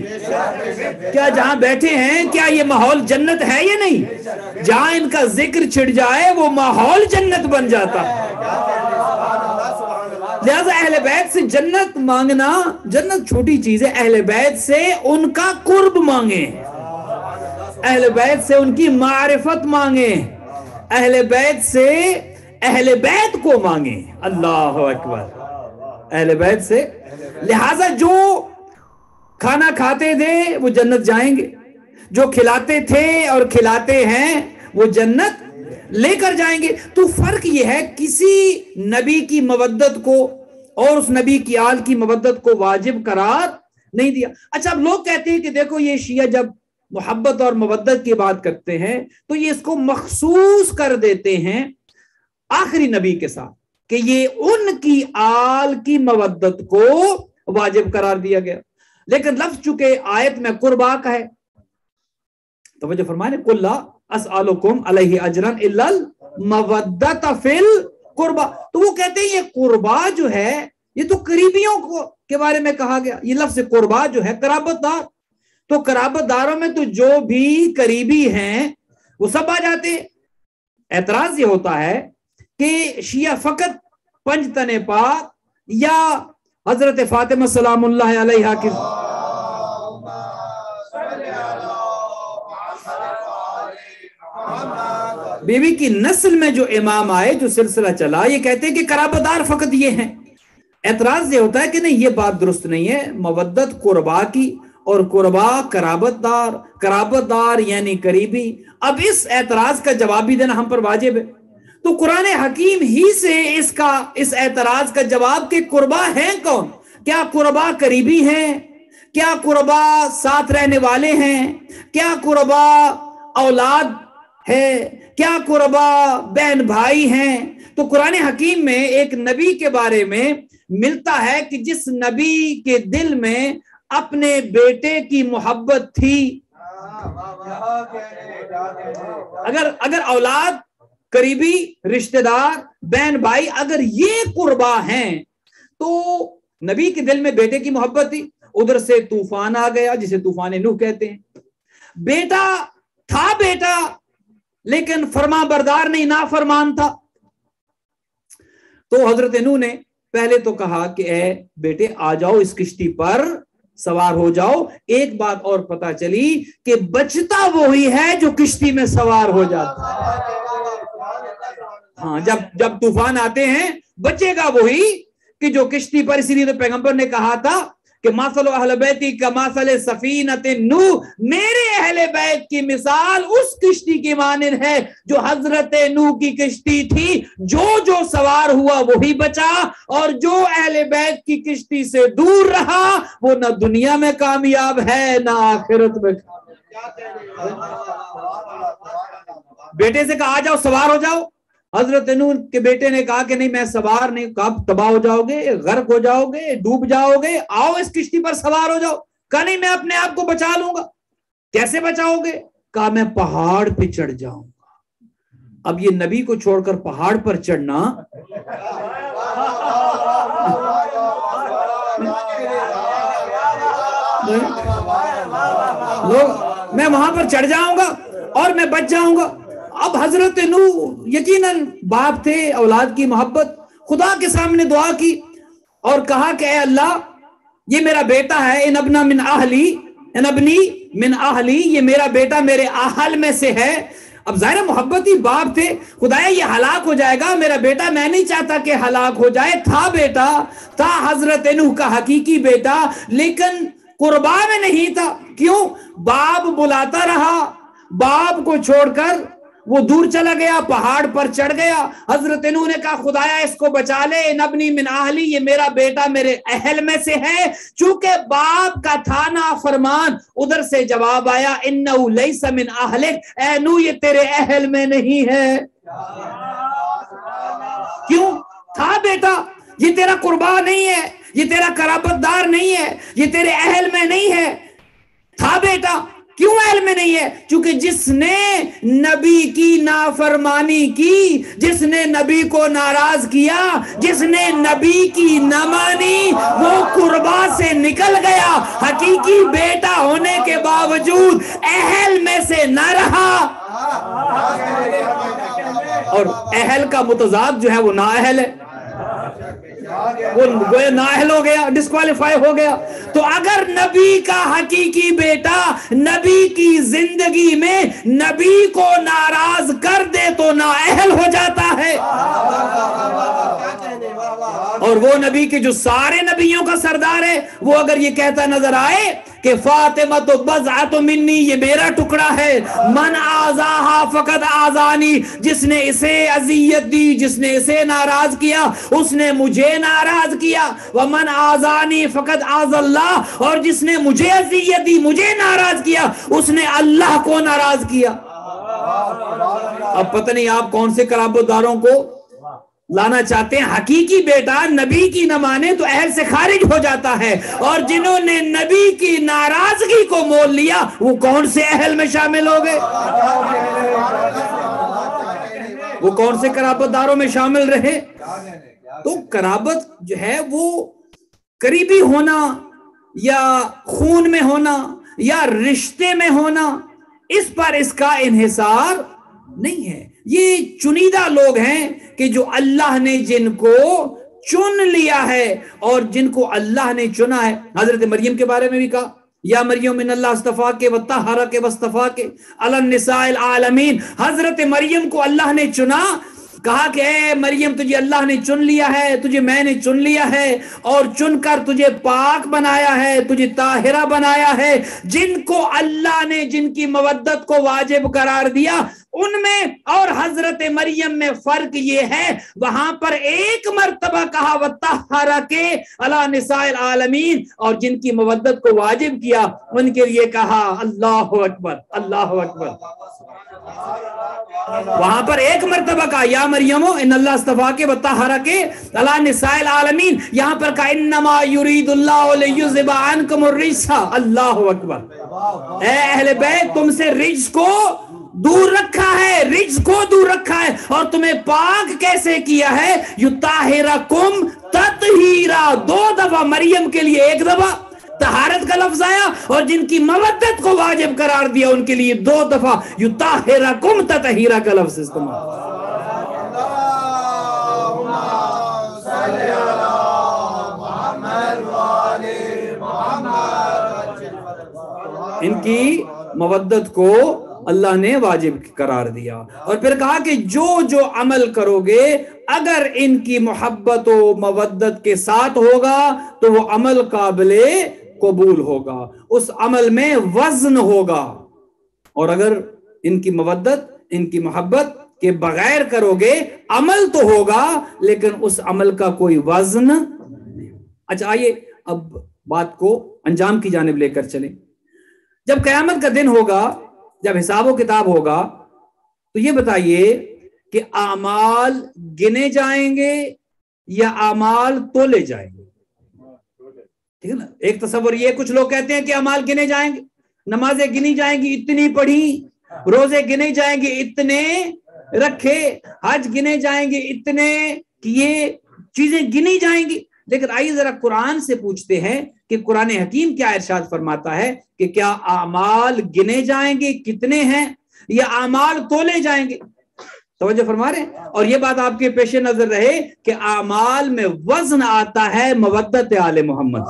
کیا جہاں بیٹھے ہیں کیا یہ ماحول جنت ہے یا نہیں؟ جہاں ان کا ذکر چھڑ جائے وہ ماحول جنت بن جاتا ہے۔ لہذا اہل بیت سے جنت مانگنا، جنت چھوٹی چیز ہے، اہل بیت سے ان کا قرب مانگیں، اہل بیت سے ان کی معرفت مانگیں، اہل بیت سے اہل بیت کو مانگیں۔ اللہ اکبر، اہل بیت سے۔ لہذا جو کھانا کھاتے تھے وہ جنت جائیں گے، جو کھلاتے تھے اور کھلاتے ہیں وہ جنت لے کر جائیں گے۔ تو فرق یہ ہے کسی نبی کی مودت کو اور اس نبی کی آل کی مودت کو واجب قرار نہیں دیا۔ اچھا، اب لوگ کہتے ہیں کہ دیکھو یہ شیعہ جب محبت اور مودت کی بات کرتے ہیں تو یہ اس کو مخصوص کر دیتے ہیں آخری نبی کے ساتھ کہ یہ ان کی آل کی مودت کو واجب قرار دیا گیا، لیکن لفظ چونکہ آیت میں قربا کا ہے، توجہ فرمائیں، قُلْ لَا أَسْأَلُكُمْ عَلَيْهِ أَجْرًا إِلَّا الْمَوَدَّةَ فِي الْقُرْبَى۔ تو وہ کہتے ہیں یہ قربا جو ہے یہ تو قریبیوں کے بارے میں کہا گیا، یہ لفظ قربا جو ہے قرابت دار، تو قرابت داروں میں تو جو بھی قریبی ہیں وہ سب آ جاتے ہیں۔ اعتراض یہ ہوتا ہے کہ شیعہ فقط پنجتن پاک یا حضرت فاطمہ سلام اللہ علیہا کی بیوی کی نسل میں جو امام آئے، جو سلسلہ چلا، یہ کہتے ہیں کہ قرابت دار فقط یہ ہیں۔ اعتراض یہ ہوتا ہے کہ نہیں، یہ بات درست نہیں ہے۔ مودت قربا کی اور قربا قرابت دار یعنی قریبی۔ اب اس اعتراض کا جواب بھی دینا ہم پر واجب ہے۔ تو قرآن حکیم ہی سے اس اعتراض کا جواب کہ قربا ہیں کون؟ کیا قربا قریبی ہیں؟ کیا قربا ساتھ رہنے والے ہیں؟ کیا قربا اولاد ہے؟ کیا قربا بہن بھائی ہیں؟ تو قرآن حکیم میں ایک نبی کے بارے میں ملتا ہے کہ جس نبی کے دل میں اپنے بیٹے کی محبت تھی۔ اگر اولاد، قریبی رشتہ دار، بہن بھائی اگر یہ قربا ہیں تو نبی کے دل میں بیٹے کی محبت تھی۔ ادھر سے طوفان آ گیا جسے طوفان نوح کہتے ہیں۔ بیٹا تھا بیٹا لیکن فرما بردار نہیں، نافرمان تھا۔ تو حضرت نوح نے پہلے تو کہا کہ اے بیٹے آ جاؤ، اس کشتی پر سوار ہو جاؤ۔ ایک بات اور پتا چلی کہ بچتا وہی ہے جو کشتی میں سوار ہو جاتا ہے۔ ہاں، جب طوفان آتے ہیں بچے گا وہی کہ جو کشتی پر۔ اسی لیے تو پیغمبر نے کہا تھا کہ مثل اہل بیتی کمثل سفینۃ نوح، میرے اہل بیت کی مثال اس کشتی کی مانند ہے جو حضرت نوح کی کشتی تھی۔ جو سوار ہوا وہی بچا، اور جو اہل بیت کی کشتی سے دور رہا وہ نہ دنیا میں کامیاب ہے نہ آخرت میں۔ بیٹے سے کہا آ جاؤ، سوار ہو جاؤ۔ حضرت نوح کے بیٹے نے کہا کہ نہیں میں سوار نہیں، کہا تباہ ہو جاؤ گے، غرق ہو جاؤ گے، ڈوب جاؤ گے، آؤ اس کشتی پر سوار ہو جاؤ۔ کہا نہیں میں اپنے آپ کو بچا لوں گا۔ کیسے بچاؤ گے؟ کہا میں پہاڑ پہ چڑھ جاؤں گا۔ اب یہ نبی کو چھوڑ کر پہاڑ پر چڑھنا، لوگ میں وہاں پر چڑھ جاؤں گا اور میں بچ جاؤں گا۔ اب حضرت نوح یقیناً باپ تھے، اولاد کی محبت، خدا کے سامنے دعا کی اور کہا کہ اے اللہ یہ میرا بیٹا ہے، ان ابنا من اہلی، ان ابنی من اہلی، یہ میرا بیٹا میرے اہل میں سے ہے۔ اب ظاہر محبتی باپ تھے، خدایا یہ ہلاک ہو جائے گا میرا بیٹا، میں نہیں چاہتا کہ ہلاک ہو جائے۔ تھا بیٹا، تھا حضرت نوح کا حقیقی بیٹا، لیکن قربا میں نہیں تھا۔ کیوں؟ باپ بلاتا رہا، باپ کو چھوڑ کر وہ دور چلا گیا، پہاڑ پر چڑھ گیا۔ حضرت نوح نے کہا خدایا اس کو بچا لے، نبنی من اہلی، یہ میرا بیٹا میرے اہل میں سے ہے۔ چونکہ باپ کا تھا نافرمان، ادھر سے جواب آیا انہ لیس من اہلک، اے نوح یہ تیرے اہل میں نہیں ہے۔ کیوں؟ تھا بیٹا، یہ تیرا قربا نہیں ہے، یہ تیرا قرابت دار نہیں ہے، یہ تیرے اہل میں نہیں ہے۔ تھا بیٹا، کیوں اہل میں نہیں ہے؟ چونکہ جس نے نبی کی نافرمانی کی، جس نے نبی کو ناراض کیا، جس نے نبی کی نہ مانی، وہ قربا سے نکل گیا، حقیقی بیٹا ہونے کے باوجود اہل میں سے نہ رہا۔ اور اہل کا متضاد جو ہے وہ نااہل ہے، وہ نااہل ہو گیا، ڈسکوالیفائی ہو گیا۔ تو اگر نبی کا حقیقی بیٹا نبی کی زندگی میں نبی کو ناراض کر دے تو نااہل ہو جاتا ہے۔ اور وہ نبی کے جو سارے نبیوں کا سردار ہے، وہ اگر یہ کہتا نظر آئے کہ فاطمہ تو بضعۃ منی، یہ میرا ٹکڑا ہے، من آذاہا فقد آذانی، جس نے اسے اذیت دی، جس نے اسے ناراض کیا اس نے مجھے ناراض کیا، ومن آذانی فقد آذى اللہ، اور جس نے مجھے اذیت دی، مجھے ناراض کیا، اس نے اللہ کو ناراض کیا۔ اب پتہ نہیں آپ کون سے قرابت داروں کو لانا چاہتے ہیں۔ حقیقی بیٹا نبی کی نہ مانے تو اہل سے خارج ہو جاتا ہے، اور جنہوں نے نبی کی ناراضگی کو مول لیا وہ کون سے اہل میں شامل ہو گئے؟ وہ کون سے قرابت داروں میں شامل رہے؟ تو قرابت جو ہے وہ قریبی ہونا یا خون میں ہونا یا رشتے میں ہونا، اس پر اس کا انحصار نہیں ہے. یہ چنیدہ لوگ ہیں کہ جو اللہ نے جن کو چن لیا ہے اور جن کو اللہ نے چنا ہے. حضرت مریم کے بارے میں بھی کہا یا مریم ان اللہ اصطفاک وطہرک واصطفاک علی النساء العالمین. حضرت مریم کو اللہ نے چنا، کہا کہ اے مریم تجھے اللہ نے چن لیا ہے، تجھے میں نے چن لیا ہے اور چن کر تجھے پاک بنایا ہے، تجھے طاہرہ بنایا ہے. جن کو اللہ نے جن کی مودت کو واجب قرار دیا ان میں اور حضرت مریم میں فرق یہ ہے، وہاں پر ایک مرتبہ کہا وطہرک علی نساء العالمین، اور جن کی مودت کو واجب کیا ان کے لیے کہا اللہ اکبر اللہ اکبر. وہاں پر ایک مرتبہ کہا یا مریم ان اللہ اصطفاک وطہرک علی نساء العالمین، یہاں پر کہا انما یرید اللہ لیذھب عنکم الرجس. اللہ اکبر. اے اہل بیت تم سے رجس کو دور رکھا ہے، رجس کو دور رکھا ہے اور تمہیں پاک کیسے کیا ہے؟ یطہرکم تطہیرا. 2 دفعہ مریم کے لیے 1 دفعہ طہارت کا لفظ آیا اور جن کی مودت کو واجب قرار دیا ان کے لیے 2 دفعہ یطہرکم تطہیرا کا لفظ استعمال. ان کی مودت کو اللہ نے واجب قرار دیا اور پھر کہا کہ جو جو عمل کرو گے اگر ان کی محبت و مودت کے ساتھ ہوگا تو وہ عمل قابل قبول ہوگا، اس عمل میں وزن ہوگا. اور اگر ان کی مودت ان کی محبت کے بغیر کرو گے عمل تو ہوگا لیکن اس عمل کا کوئی وزن نہیں. اچھا آئیے اب بات کو انجام کی جانب لے کر چلیں. جب قیامت کا دن ہوگا، جب حساب و کتاب ہوگا تو یہ بتائیے کہ اعمال گنے جائیں گے یا اعمال تولے جائیں گے؟ ٹھیک ہے نا. ایک تصور یہ، کچھ لوگ کہتے ہیں کہ اعمال گنے جائیں گے، نمازیں گنی جائیں گی اتنی پڑھی، روزے گنے جائیں گے اتنے رکھے، حج گنے جائیں گے اتنے کیے، چیزیں گنی جائیں گی. لیکن آئیے ذرا قرآن سے پوچھتے ہیں کہ قرآن حکیم کیا ارشاد فرماتا ہے کہ کیا اعمال گنے جائیں گے کتنے ہیں یا اعمال تولے جائیں گے؟ توجہ فرما رہے ہیں. اور یہ بات آپ کے پیش نظر رہے کہ اعمال میں وزن آتا ہے مودت آل محمد،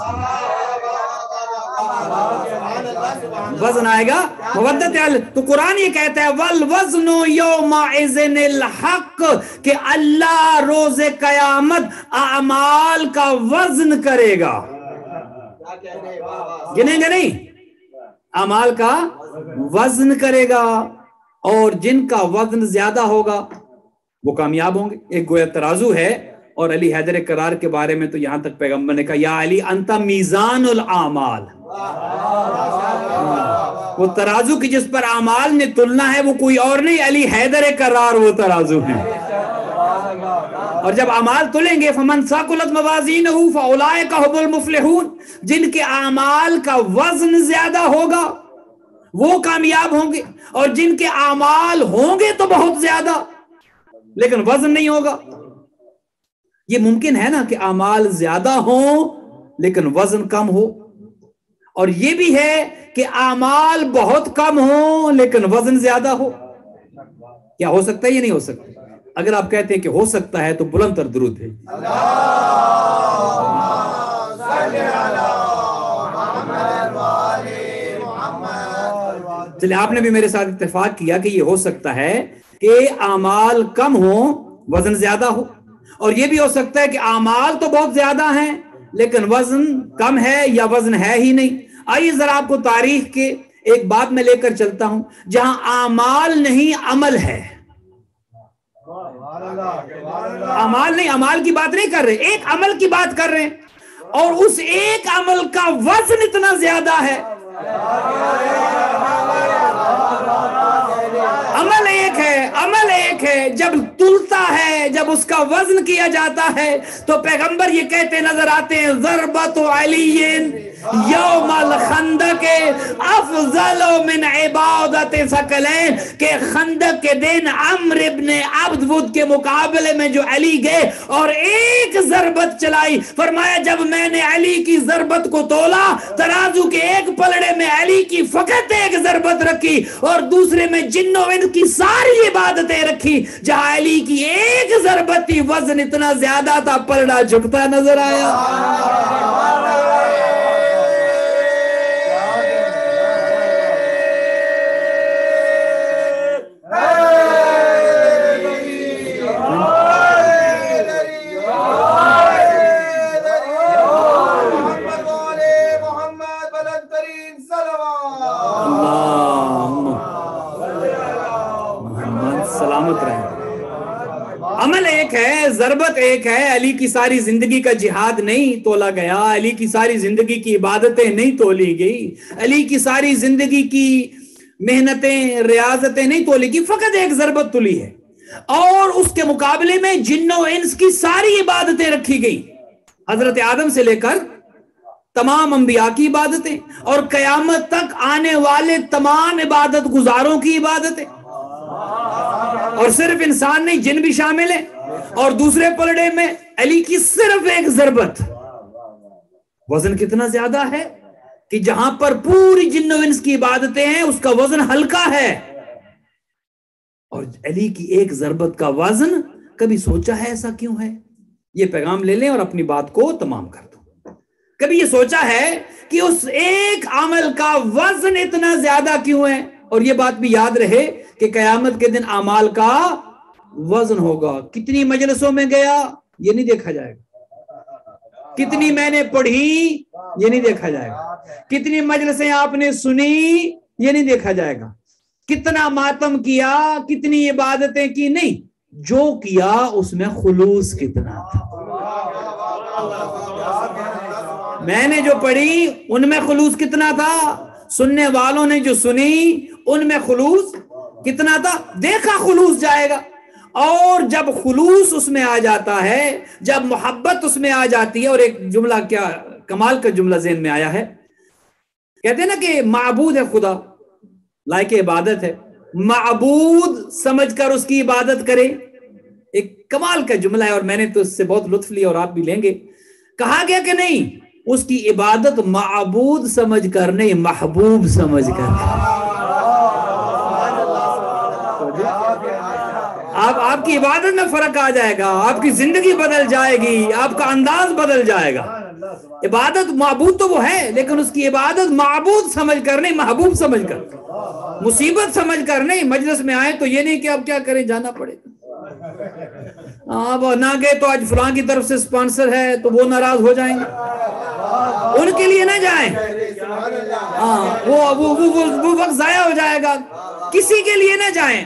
وزن آئے گا مودت آل. تو قرآن یہ کہتا ہے والوزن یومئذ الحق، کہ اللہ روز قیامت اعمال کا وزن کرے گا. گنیں گے نہیں، اعمال کا وزن کرے گا اور جن کا وزن زیادہ ہوگا وہ کامیاب ہوں گے. ایک گویا ترازو ہے اور علی حیدر کرار کے بارے میں تو یہاں تک پیغمبر نے کہا یا علی انت میزان الاعمال. وہ ترازو کی جس پر اعمال نے تلنا ہے وہ کوئی اور نہیں، علی حیدر کرار وہ ترازو ہے. اور جب اعمال تلیں گے فمن ثقلت موازینہ فاولئک هم المفلحون، جن کے اعمال کا وزن زیادہ ہوگا وہ کامیاب ہوں گے، اور جن کے اعمال ہوں گے تو بہت زیادہ لیکن وزن نہیں ہوگا. یہ ممکن ہے نا کہ اعمال زیادہ ہوں لیکن وزن کم ہو، اور یہ بھی ہے کہ اعمال بہت کم ہوں لیکن وزن زیادہ ہو. کیا ہو سکتا ہے؟ یہ نہیں ہو سکتا. اگر آپ کہتے ہیں کہ ہو سکتا ہے تو بلند تر درود ہے. چلے آپ نے بھی میرے ساتھ اتفاق کیا کہ یہ ہو سکتا ہے کہ اعمال کم ہوں وزن زیادہ ہو، اور یہ بھی ہو سکتا ہے کہ اعمال تو بہت زیادہ ہیں لیکن وزن کم ہے یا وزن ہے ہی نہیں. آئیے ذرا آپ کو تاریخ کے ایک بات میں لے کر چلتا ہوں جہاں اعمال نہیں عمل ہے. اعمال نہیں، اعمال کی بات نہیں کر رہے، ایک عمل کی بات کر رہے ہیں اور اس ایک عمل کا وزن اتنا زیادہ ہے. عمل ایک ایک ہے، عمل ایک ہے. جب تلتا ہے، جب اس کا وزن کیا جاتا ہے تو پیغمبر یہ کہتے نظر آتے ہیں ضربت علی یوم الخندق افضل من عبادت ثقلین، کہ خندق کے دن عمرو ابن عبد ود کے مقابلے میں جو علی گئے اور ایک ضربت چلائی، فرمایا جب میں نے علی کی ضربت کو تولا، ترازو کے ایک پلڑے میں علی کی فقط ایک ضربت رکھی اور دوسرے میں جنوں ان کی ساری عبادتیں رکھی. جہاں علی کی ایک ضربت تھی وزن اتنا زیادہ تھا پلڑا جھکتا نظر آیا. عمل ایک ہے، ضربت ایک ہے. علی کی ساری زندگی کا جہاد نہیں تولا گیا، علی کی ساری زندگی کی عبادتیں نہیں تولی گئی، علی کی ساری زندگی کی محنتیں ریاضتیں نہیں تولی گئی، فقط ایک ضربت تلی ہے اور اس کے مقابلے میں جن و انس کی ساری عبادتیں رکھی گئی. حضرت آدم سے لے کر تمام انبیاء کی عبادتیں اور قیامت تک آنے والے تمام عبادت گزاروں کی عبادتیں، اور صرف انسان نہیں جن بھی شامل ہیں. اور دوسرے پلڑے میں علی کی صرف ایک ضربت، وزن کتنا زیادہ ہے کہ جہاں پر پوری جن و انس کی عبادتیں ہیں اس کا وزن ہلکا ہے، اور علی کی ایک ضربت کا وزن کبھی سوچا ہے ایسا کیوں ہے؟ یہ پیغام لے لیں اور اپنی بات کو تمام کر دو. کبھی یہ سوچا ہے کہ اس ایک عمل کا وزن اتنا زیادہ کیوں ہے؟ اور یہ بات بھی یاد رہے کہ قیامت کے دن اعمال کا وزن ہوگا. کتنی مجلسوں میں گیا یہ نہیں دیکھا جائے گا، کتنی میں نے پڑھی یہ نہیں دیکھا جائے گا، کتنی مجلسیں آپ نے سنی یہ نہیں دیکھا جائے گا، کتنا ماتم کیا، کتنی عبادتیں کی، نہیں، جو کیا اس میں خلوص کتنا تھا. میں نے جو پڑھی ان میں خلوص کتنا تھا، سننے والوں نے جو سنی ان میں خلوص کتنا تھا، دیکھا خلوص جائے گا. اور جب خلوص اس میں آ جاتا ہے، جب محبت اس میں آ جاتی ہے. اور ایک جملہ کیا کمال کا جملہ ذہن میں آیا ہے، کہتے ہیں نا کہ معبود ہے خدا، لائق عبادت ہے، معبود سمجھ کر اس کی عبادت کرے. ایک کمال کا جملہ ہے اور میں نے تو اس سے بہت لطف لیا اور آپ بھی لیں گے. کہا گیا کہ نہیں، اس کی عبادت معبود سمجھ کر نہیں، محبوب سمجھ کر. آپ کی عبادت میں فرق آ جائے گا، آپ کی زندگی بدل جائے گی، آپ کا انداز بدل جائے گا. عبادت معبود تو وہ ہے لیکن اس کی عبادت معبود سمجھ کر نہیں، محبوب سمجھ کر، مصیبت سمجھ کر نہیں. مجلس میں آئے تو یہ نہیں کہ اب کیا کریں، جانا پڑے گا. اب نہ گئے تو آج فلاں کی طرف سے سپانسر ہے تو وہ ناراض ہو جائیں گے، ان کے لیے نہ جائیں. وہ وقت ضائع ہو جائے گا، کسی کے لیے نہ جائیں.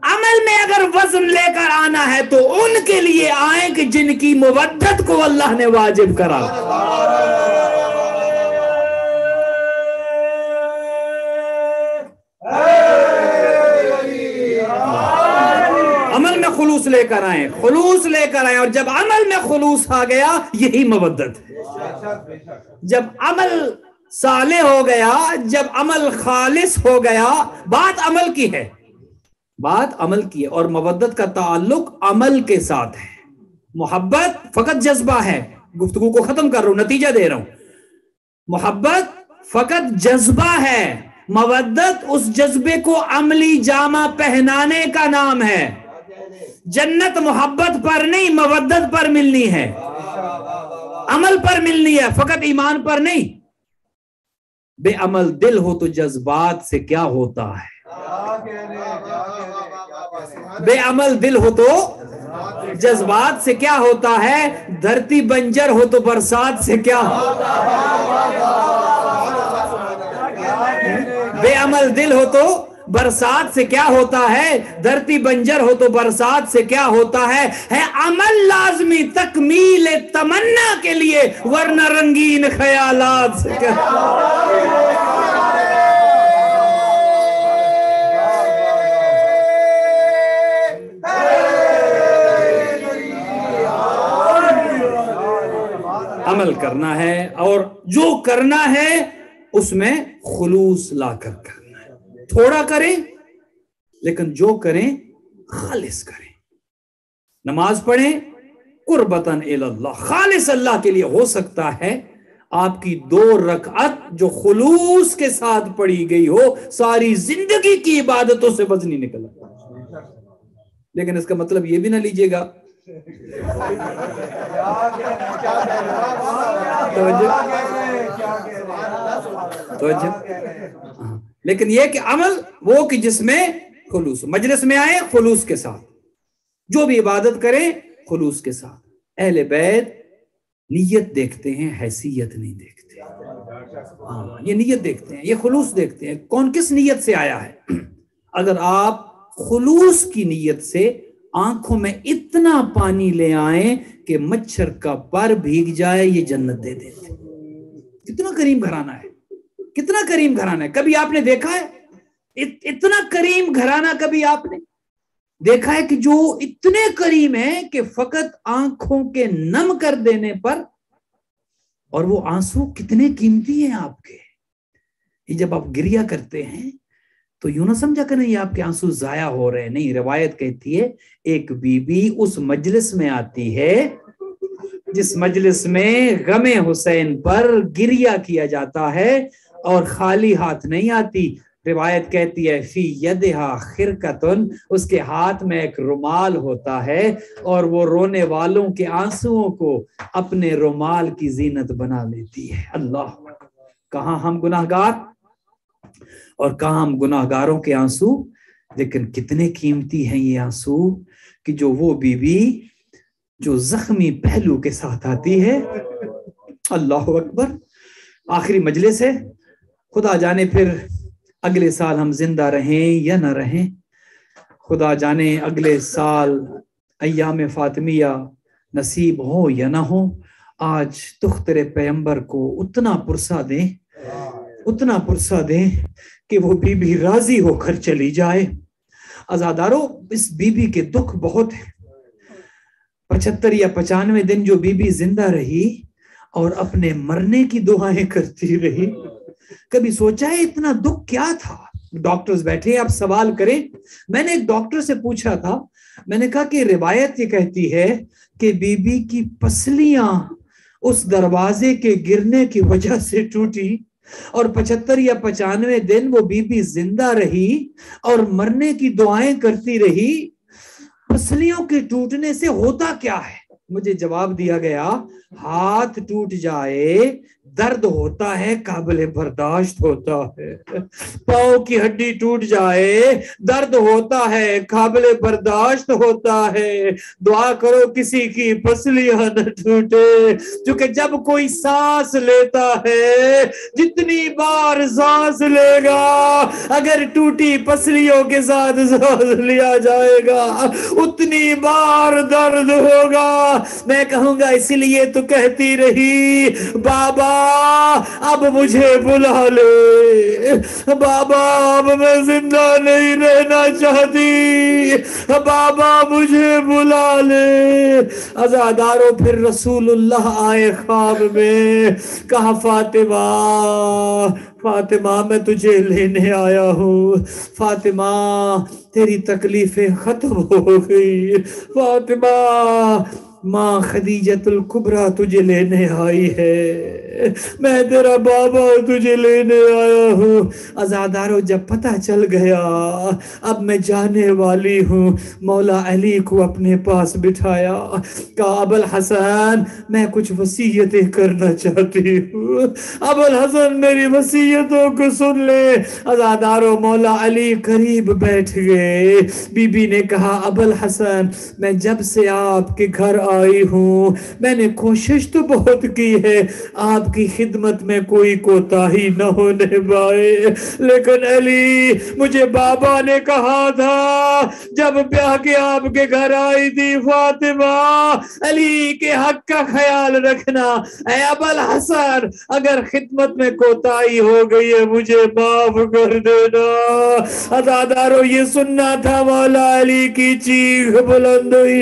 عمل میں اگر وزن لے کر آنا ہے تو ان کے لیے آئیں کہ جن کی مودت کو اللہ نے واجب کرا. عمل میں خلوص لے کر آئیں، خلوص لے کر آئیں. اور جب عمل میں خلوص آ گیا یہی مودت ہے. جب عمل صالح ہو گیا، جب عمل خالص ہو گیا، بات عمل کی ہے، بات عمل کی ہے. اور مودت کا تعلق عمل کے ساتھ ہے. محبت فقط جذبہ ہے، گفتگو کو ختم کر رہا ہوں، نتیجہ دے رہا ہوں. محبت فقط جذبہ ہے، مودت اس جذبے کو عملی جامہ پہنانے کا نام ہے. جنت محبت پر نہیں، مودت پر ملنی ہے، عمل پر ملنی ہے، فقط ایمان پر نہیں. بے عمل دل ہو تو جذبات سے کیا ہوتا ہے، بے عمل دل ہو تو جذبات سے کیا ہوتا ہے، دھرتی بنجر ہو تو برسات سے کیا، بے عمل دل ہو تو برسات سے کیا ہوتا ہے، دھرتی بنجر ہو تو برسات سے کیا ہوتا ہے عمل لازمی تکمیل تمنا کے لیے، ورنہ رنگین خیالات سے کیا. عمل کرنا ہے اور جو کرنا ہے اس میں خلوص لا کر کرنا ہے. تھوڑا کریں لیکن جو کریں خالص کریں. نماز پڑھیں قربتاً الی اللہ، خالص اللہ کے لیے. ہو سکتا ہے آپ کی 2 رکعت جو خلوص کے ساتھ پڑھی گئی ہو ساری زندگی کی عبادتوں سے وزنی نکلا. لیکن اس کا مطلب یہ بھی نہ لیجئے گا لیکن یہ کہ عمل وہ کہ جس میں خلوص، مجلس میں آئے خلوص کے ساتھ، جو بھی عبادت کریں خلوص کے ساتھ. اہل بیت نیت دیکھتے ہیں، حیثیت نہیں دیکھتے. یہ نیت دیکھتے ہیں، یہ خلوص دیکھتے ہیں کون کس نیت سے آیا ہے. اگر آپ خلوص کی نیت سے آنکھوں میں اتنا پانی لے آئیں کہ مچھر کا پر بھیگ جائے، یہ جنت دے دیتے. کتنا کریم گھرانہ ہے، کتنا کریم گھرانہ ہے. کبھی آپ نے دیکھا ہے اتنا کریم گھرانہ؟ کبھی آپ نے دیکھا ہے کہ جو اتنے کریم ہیں کہ فقط آنکھوں کے نم کر دینے پر، اور وہ آنسو کتنے قیمتی ہیں آپ کے. یہ جب آپ گریہ کرتے ہیں تو یوں نہ سمجھا کریں یہ آپ کے آنسو ضائع ہو رہے ہیں. نہیں، روایت کہتی ہے ایک بی بی اس مجلس میں آتی ہے جس مجلس میں غم حسین پر گریہ کیا جاتا ہے اور خالی ہاتھ نہیں آتی. روایت کہتی ہے فی یدہا خرقۃ، اس کے ہاتھ میں ایک رومال ہوتا ہے اور وہ رونے والوں کے آنسوؤں کو اپنے رومال کی زینت بنا لیتی ہے. اللہ، کہاں ہم گناہگار اور کہاں ہم گناہگاروں کے آنسو، لیکن کتنے قیمتی ہیں یہ آنسو کہ جو وہ بی بی جو زخمی پہلو کے ساتھ آتی ہے. اللہ اکبر. آخری مجلس ہے، خدا جانے پھر اگلے سال ہم زندہ رہیں یا نہ رہیں. خدا جانے اگلے سال ایام فاطمیہ نصیب ہو یا نہ ہو. آج دختر پیغمبر کو اتنا پرسہ دیں، اتنا پرسہ دیں کہ وہ بی بی راضی ہو کر چلی جائے. عزادارو، اس بی بی کے دکھ بہت ہیں. 75 یا 95 دن جو بی بی زندہ رہی اور اپنے مرنے کی دعائیں کرتی رہی. کبھی سوچا ہے اتنا دکھ کیا تھا؟ ڈاکٹرز بیٹھے، آپ سوال کریں. میں نے ایک ڈاکٹر سے پوچھا تھا، میں نے کہا کہ روایت یہ کہتی ہے کہ بی بی کی پسلیاں اس دروازے کے گرنے کی وجہ سے ٹوٹی اور 75 یا 95 دن وہ بی بی زندہ رہی اور مرنے کی دعائیں کرتی رہی. پسلیوں کے ٹوٹنے سے ہوتا کیا ہے؟ مجھے جواب دیا گیا، ہاتھ ٹوٹ جائے درد ہوتا ہے، قابل برداشت ہوتا ہے. پاؤں کی ہڈی ٹوٹ جائے درد ہوتا ہے، قابل برداشت ہوتا ہے. دعا کرو کسی کی پسلیاں نہ ٹوٹے، کیونکہ جب کوئی سانس لیتا ہے، جتنی بار سانس لے گا، اگر ٹوٹی پسلیوں کے ساتھ سانس لیا جائے گا اتنی بار درد ہوگا. میں کہوں گا اسی لیے تو کہتی رہی، بابا اب مجھے بلا لے، بابا اب میں زندہ نہیں رہنا چاہتی، بابا مجھے بلا لے. عزادارو، پھر رسول اللہ آئے خواب میں، کہا فاطمہ فاطمہ میں تجھے لینے آیا ہوں، فاطمہ تیری تکلیفیں ختم ہو گئی، فاطمہ ماں خدیجۃ الکبریٰ تجھے لینے آئی ہے، میں تیرا بابا تجھے لینے آیا ہوں. عزادارو، جب پتہ چل گیا اب میں جانے والی ہوں، مولا علی کو اپنے پاس بٹھایا، کہا ابوالحسن میں کچھ وصیتیں کرنا چاہتی ہوں، ابوالحسن میری وصیتوں کو سن لے. عزادارو، مولا علی قریب بیٹھ گئے. بی بی نے کہا ابوالحسن میں جب سے آپ کے گھر آئی ہوں میں نے کوشش تو بہت کی ہے آپ کی خدمت میں کوئی کوتاہی نہ ہونے پائے، لیکن علی مجھے بابا نے کہا تھا جب بیاہ کے آپ کے گھر آئی تھی، فاطمہ علی کے حق کا خیال رکھنا. اے ابوالحسن اگر خدمت میں کوتاہی ہو گئی ہے مجھے معاف کر دینا. عزادارو، یہ سننا تھا. مولا علی کی چیخ بلند ہوئی،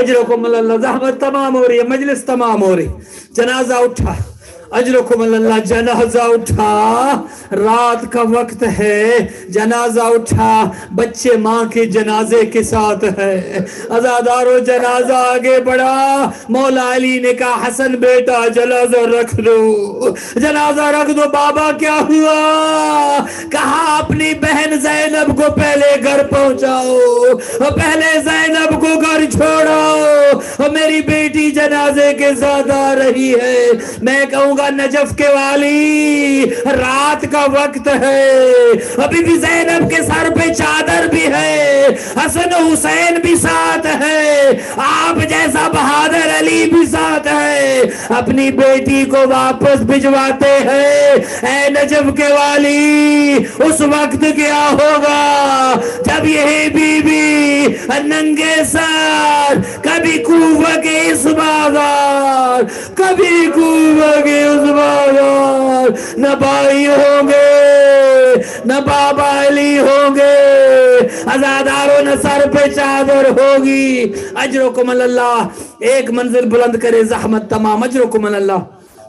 اجرکم اللہ. زحمت تمام ہو رہی ہے, مجلس تمام ہو رہی. جنازہ اٹھا, اجرکم اللہ. جنازہ اٹھا, رات کا وقت ہے, جنازہ اٹھا, بچے ماں کے جنازے کے ساتھ ہے. عزادارو جنازہ آگے بڑھا. مولا علی نے کہا حسن بیٹا جنازہ رکھ دو, جنازہ رکھ دو. بابا کیا ہوا؟ کہا اپنی بہن زینب کو پہلے گھر پہنچاؤ, پہلے زینب کو گھر چھوڑو, میری بیٹی جنازے کے ساتھ آ رہی ہے. میں کہوں نجف کے والی, رات کا وقت ہے, ابھی بھی زینب کے سر پہ چادر بھی ہے, حسن حسین بھی ساتھ ہے, آپ جیسا بہادر علی بھی ساتھ ہے, اپنی بیٹی کو واپس بھجواتے ہیں. اے نجف کے والی, اس وقت کیا ہوگا جب یہ بی بی ننگے سر کبھی کوفہ کے اس بازار, کبھی کوفہ کے اس بازار, نہ بھائی ہوں گے نہ بابا علی ہوں گے, عزاداروں نہ سر پہ چادر ہوگی. اجرکم اللہ. ایک منزل بلند کرے, زحمت تمام. اجرکم اللہ.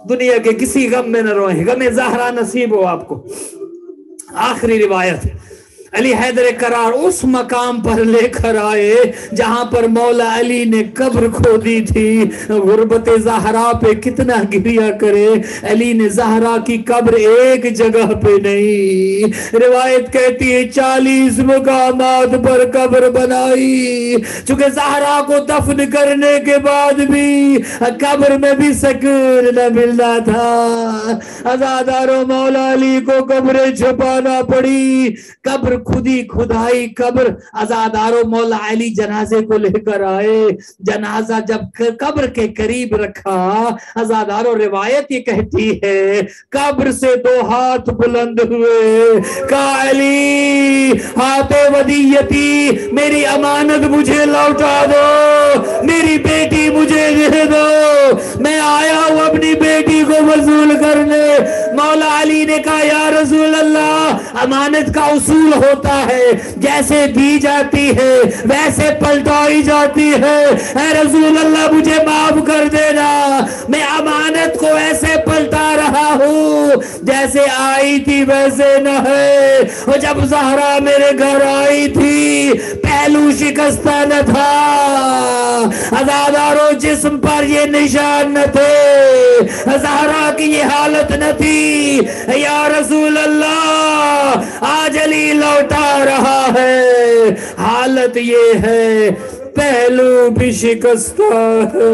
دنیا کے کسی غم میں نہ روئیں, غم زہرا نصیب ہو آپ کو. آخری روایت, علی حیدر کرار اس مقام پر لے کر آئے جہاں پر مولا علی نے قبر کھودی تھی. غربت زہرا پہ کتنا گریا کرے, علی نے زہرا کی قبر ایک جگہ پہ نہیں, روایت کہتی ہے 40 مقامات پر قبر بنائی. چونکہ زہرا کو دفن کرنے کے بعد بھی قبر میں بھی سکون نہ ملنا تھا. عزاداروں مولا علی کو قبریں چھپانا پڑی, قبر خودی کھدائی قبر. عزاداروں مولا علی جنازے کو لے کر آئے, جنازہ جب قبر کے قریب رکھا, عزاداروں روایت یہ کہتی ہے قبر سے 2 ہاتھ بلند ہوئے, کہا علی ہاتھ ودیتی, میری امانت مجھے لوٹا دو, میری بیٹی مجھے دے دو, میں آیا ہوں اپنی بیٹی کو وصول کرنے. مولا علی نے کہا یا رسول اللہ, امانت کا اصول ہوتا ہے جیسے دی جاتی ہے ویسے پلٹائی جاتی ہے. اے رسول اللہ مجھے معاف کر دینا, میں امانت کو ایسے پلٹا رہا ہوں جیسے آئی تھی ویسے نہ ہے. اور جب زہرا میرے گھر آئی تھی پہلو شکستہ نہ تھا, عزاداروں جسم پر یہ نشان نہ تھے, زہرا کی یہ حالت نہ تھی. یا رسول اللہ آج علی لوٹا رہا ہے, حالت یہ ہے پہلو بھی شکستہ ہے,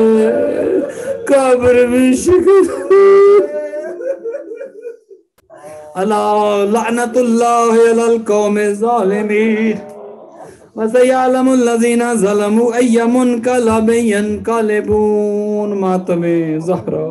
قبر بھی شکستہ. اللہ لعنت اللہ علی القوم الظالمین, وَسَيَعْلَمُ الَّذِينَ ظَلَمُوا أَيَّ مُنْقَلَبٍ يَنْقَلِبُونَ. ماتم زہرا.